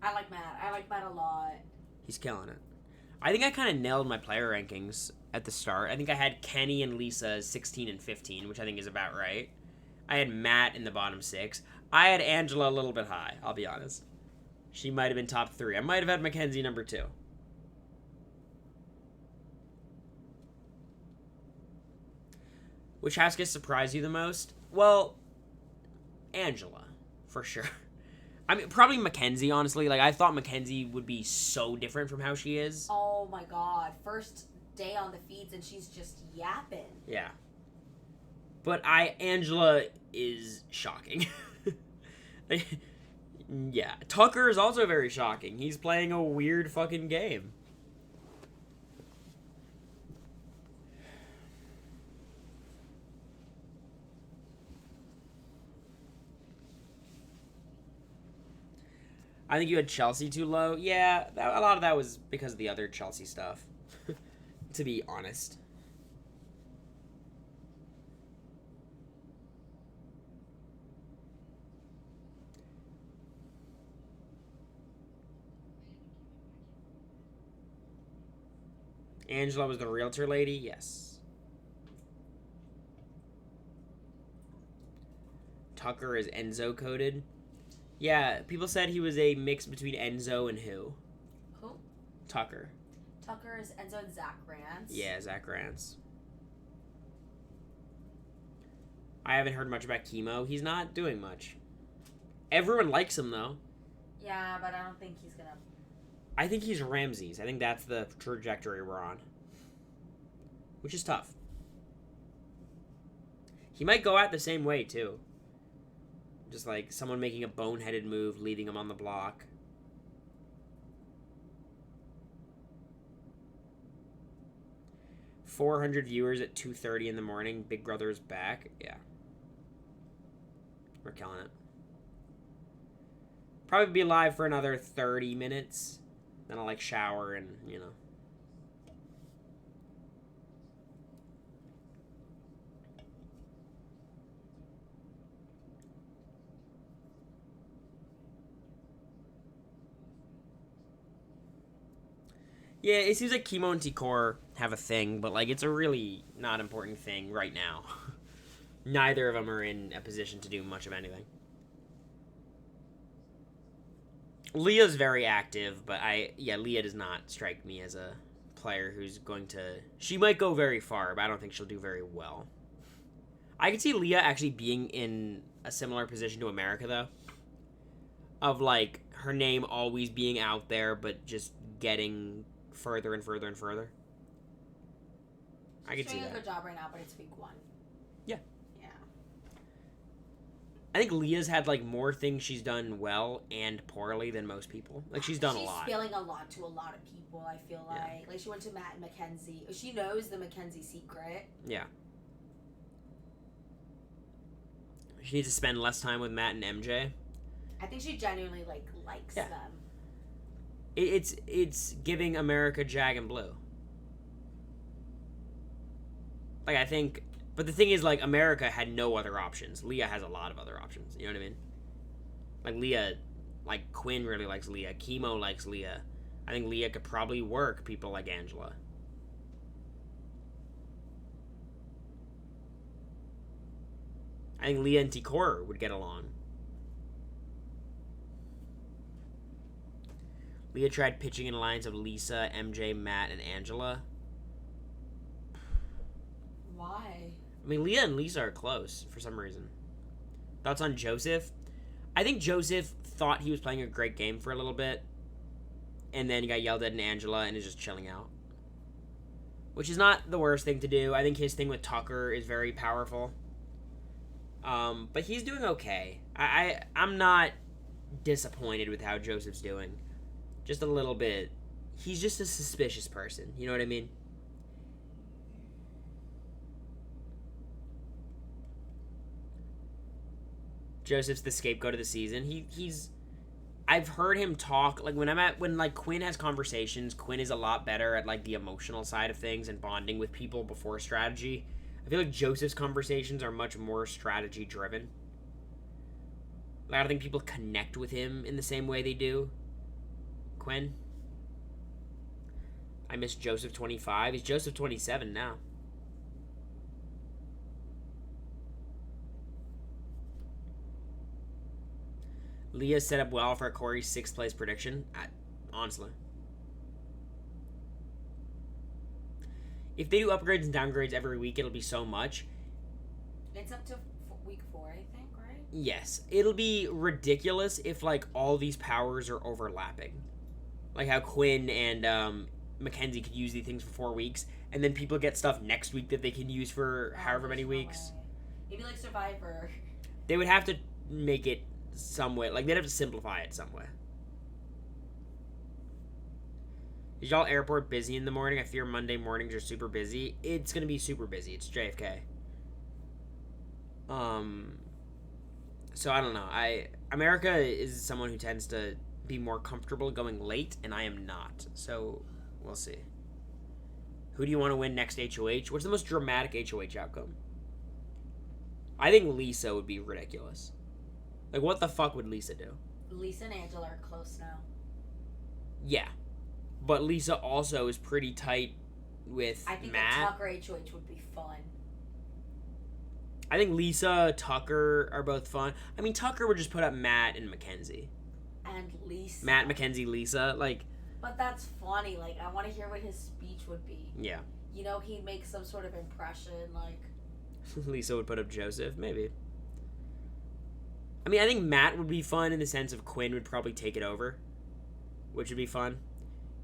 I like Matt. I like Matt a lot. He's killing it. I think I kind of nailed my player rankings at the start. I think I had Kenny and Lisa 16 and 15, which I think is about right. I had Matt in the bottom 6. I had Angela a little bit high, I'll be honest. She might have been top 3. I might have had Mackenzie number 2. Which house gets surprised you the most? Well, Angela, for sure. I mean, probably Mackenzie, honestly. Like, I thought Mackenzie would be so different from how she is. Oh my god. First day on the feeds and she's just yapping. Yeah. But Angela is shocking. Yeah. Tucker is also very shocking. He's playing a weird fucking game. I think you had Chelsea too low. Yeah, a lot of that was because of the other Chelsea stuff, to be honest. Angela was the realtor lady? Yes. Tucker is Enzo coded. Yeah, people said he was a mix between Enzo and who? Who? Tucker. Tucker is Enzo and Zach Rance. Yeah, Zach Rance. I haven't heard much about Chemo. He's not doing much. Everyone likes him, though. Yeah, but I don't think he's gonna... I think he's Ramses. I think that's the trajectory we're on. Which is tough. He might go out the same way, too. Just like someone making a boneheaded move, leaving him on the block. $400 viewers at 2:30 in the morning. Big Brother's back. Yeah. We're killing it. Probably be live for another 30 minutes. Then I'll like shower and, you know. Yeah, it seems like Chemo and T-Core have a thing, but like it's a really not important thing right now. Neither of them are in a position to do much of anything. Leah's very active, but Leah does not strike me as a player who's going to... She might go very far, but I don't think she'll do very well. I could see Leah actually being in a similar position to America, though. Of, like, her name always being out there, but just getting further and further and further. I could see that. She's doing a good job right now, but it's week 1. Yeah. Yeah. I think Leah's had, like, more things she's done well and poorly than most people. Like, she's done a lot. She's spilling a lot to a lot of people, I feel like. Yeah. Like, she went to Matt and Mackenzie. She knows the Mackenzie secret. Yeah. She needs to spend less time with Matt and MJ. I think she genuinely, like, likes them. It's giving America Jag and Blue. Like, I think... But the thing is, like, America had no other options. Leah has a lot of other options. You know what I mean? Like, Leah... Like, Quinn really likes Leah. Chemo likes Leah. I think Leah could probably work people like Angela. I think Leah and T-Core would get along. Leah tried pitching in alliance of Lisa, MJ, Matt, and Angela. Why? I mean, Leah and Lisa are close for some reason. Thoughts on Joseph? I think Joseph thought he was playing a great game for a little bit. And then he got yelled at in Angela and is just chilling out. Which is not the worst thing to do. I think his thing with Tucker is very powerful. But he's doing okay. I'm not disappointed with how Joseph's doing. Just a little bit. He's just a suspicious person. You know what I mean? Joseph's the scapegoat of the season. He's... I've heard him talk, like, when like, Quinn has conversations, Quinn is a lot better at, like, the emotional side of things and bonding with people before strategy. I feel like Joseph's conversations are much more strategy-driven. Like, I don't think people connect with him in the same way they do Quinn. I miss Joseph 25. He's Joseph 27 now. Leah set up well for Cory's 6th place prediction. Honestly. If they do upgrades and downgrades every week, it'll be so much. It's up to week 4, I think, right? Yes, it'll be ridiculous if like all these powers are overlapping, like how Quinn and Mackenzie could use these things for 4 weeks, and then people get stuff next week that they can use for however many weeks. Way. Maybe like Survivor. They would have to make it some way, like they'd have to simplify it some way. Is y'all airport busy in the morning? I fear Monday mornings are super busy. It's gonna be super busy. It's JFK. So I don't know. America is someone who tends to be more comfortable going late, and I am not. So we'll see. Who do you want to win next HOH? What's the most dramatic HOH outcome? I think Lisa would be ridiculous. Like, what the fuck would Lisa do? Lisa and Angela are close now. Yeah. But Lisa also is pretty tight with Matt. I think that Tucker HOH would be fun. I think Lisa, Tucker are both fun. I mean, Tucker would just put up Matt and Mackenzie. And Lisa. Matt, Mackenzie, Lisa. Like. But that's funny. Like, I want to hear what his speech would be. Yeah. You know, he'd make some sort of impression, like. Lisa would put up Joseph, maybe. I mean, I think Matt would be fun in the sense of Quinn would probably take it over, which would be fun.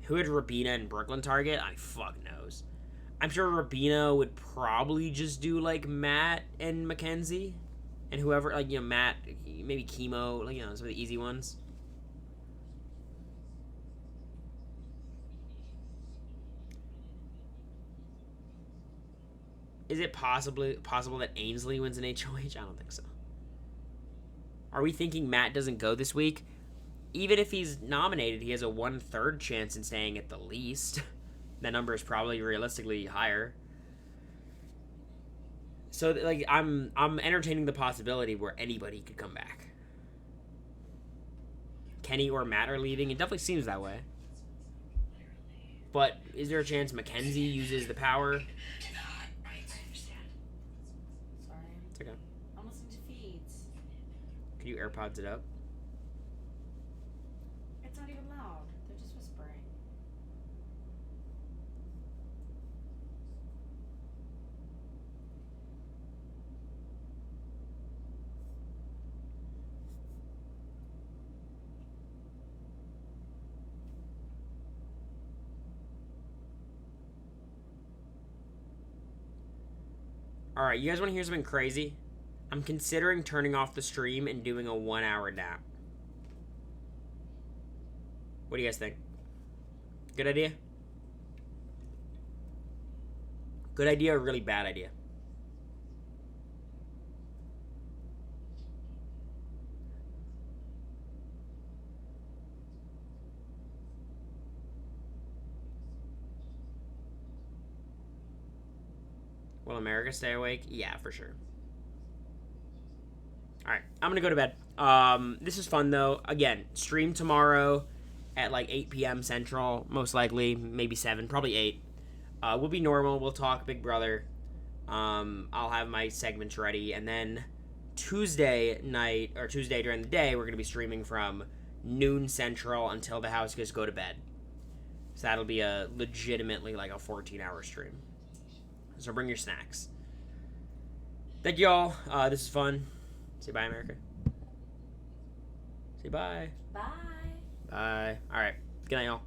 Who had Rabina and Brooklyn target? I fuck knows. I'm sure Rabina would probably just do, like, Matt and Mackenzie. And whoever, like, you know, Matt, maybe Chemo, like, you know, some of the easy ones. Is it possible that Ainsley wins an HOH? I don't think so. Are we thinking Matt doesn't go this week? Even if he's nominated, he has a 1/3 chance in staying at the least. That number is probably realistically higher. So, like, I'm entertaining the possibility where anybody could come back. Kenny or Matt are leaving. It definitely seems that way. But is there a chance Mackenzie uses the power? It's okay. I'm listening to feeds. Could you AirPods it up? It's not even loud. They're just whispering. Alright, you guys want to hear something crazy? I'm considering turning off the stream and doing a 1-hour nap. What do you guys think? Good idea? Good idea or really bad idea? Will America stay awake? Yeah, for sure. Alright, I'm gonna go to bed. This is fun though. Again, stream tomorrow at like 8 p.m. Central, most likely, maybe 7, probably 8. We'll be normal. We'll talk Big Brother. I'll have my segments ready, and then Tuesday night or Tuesday during the day, we're gonna be streaming from noon Central until the house gets go to bed. So that'll be a legitimately like a 14-hour stream. So bring your snacks. Thank you all. This is fun. Say bye, America. Say bye. Bye. Bye. All right. Good night, y'all.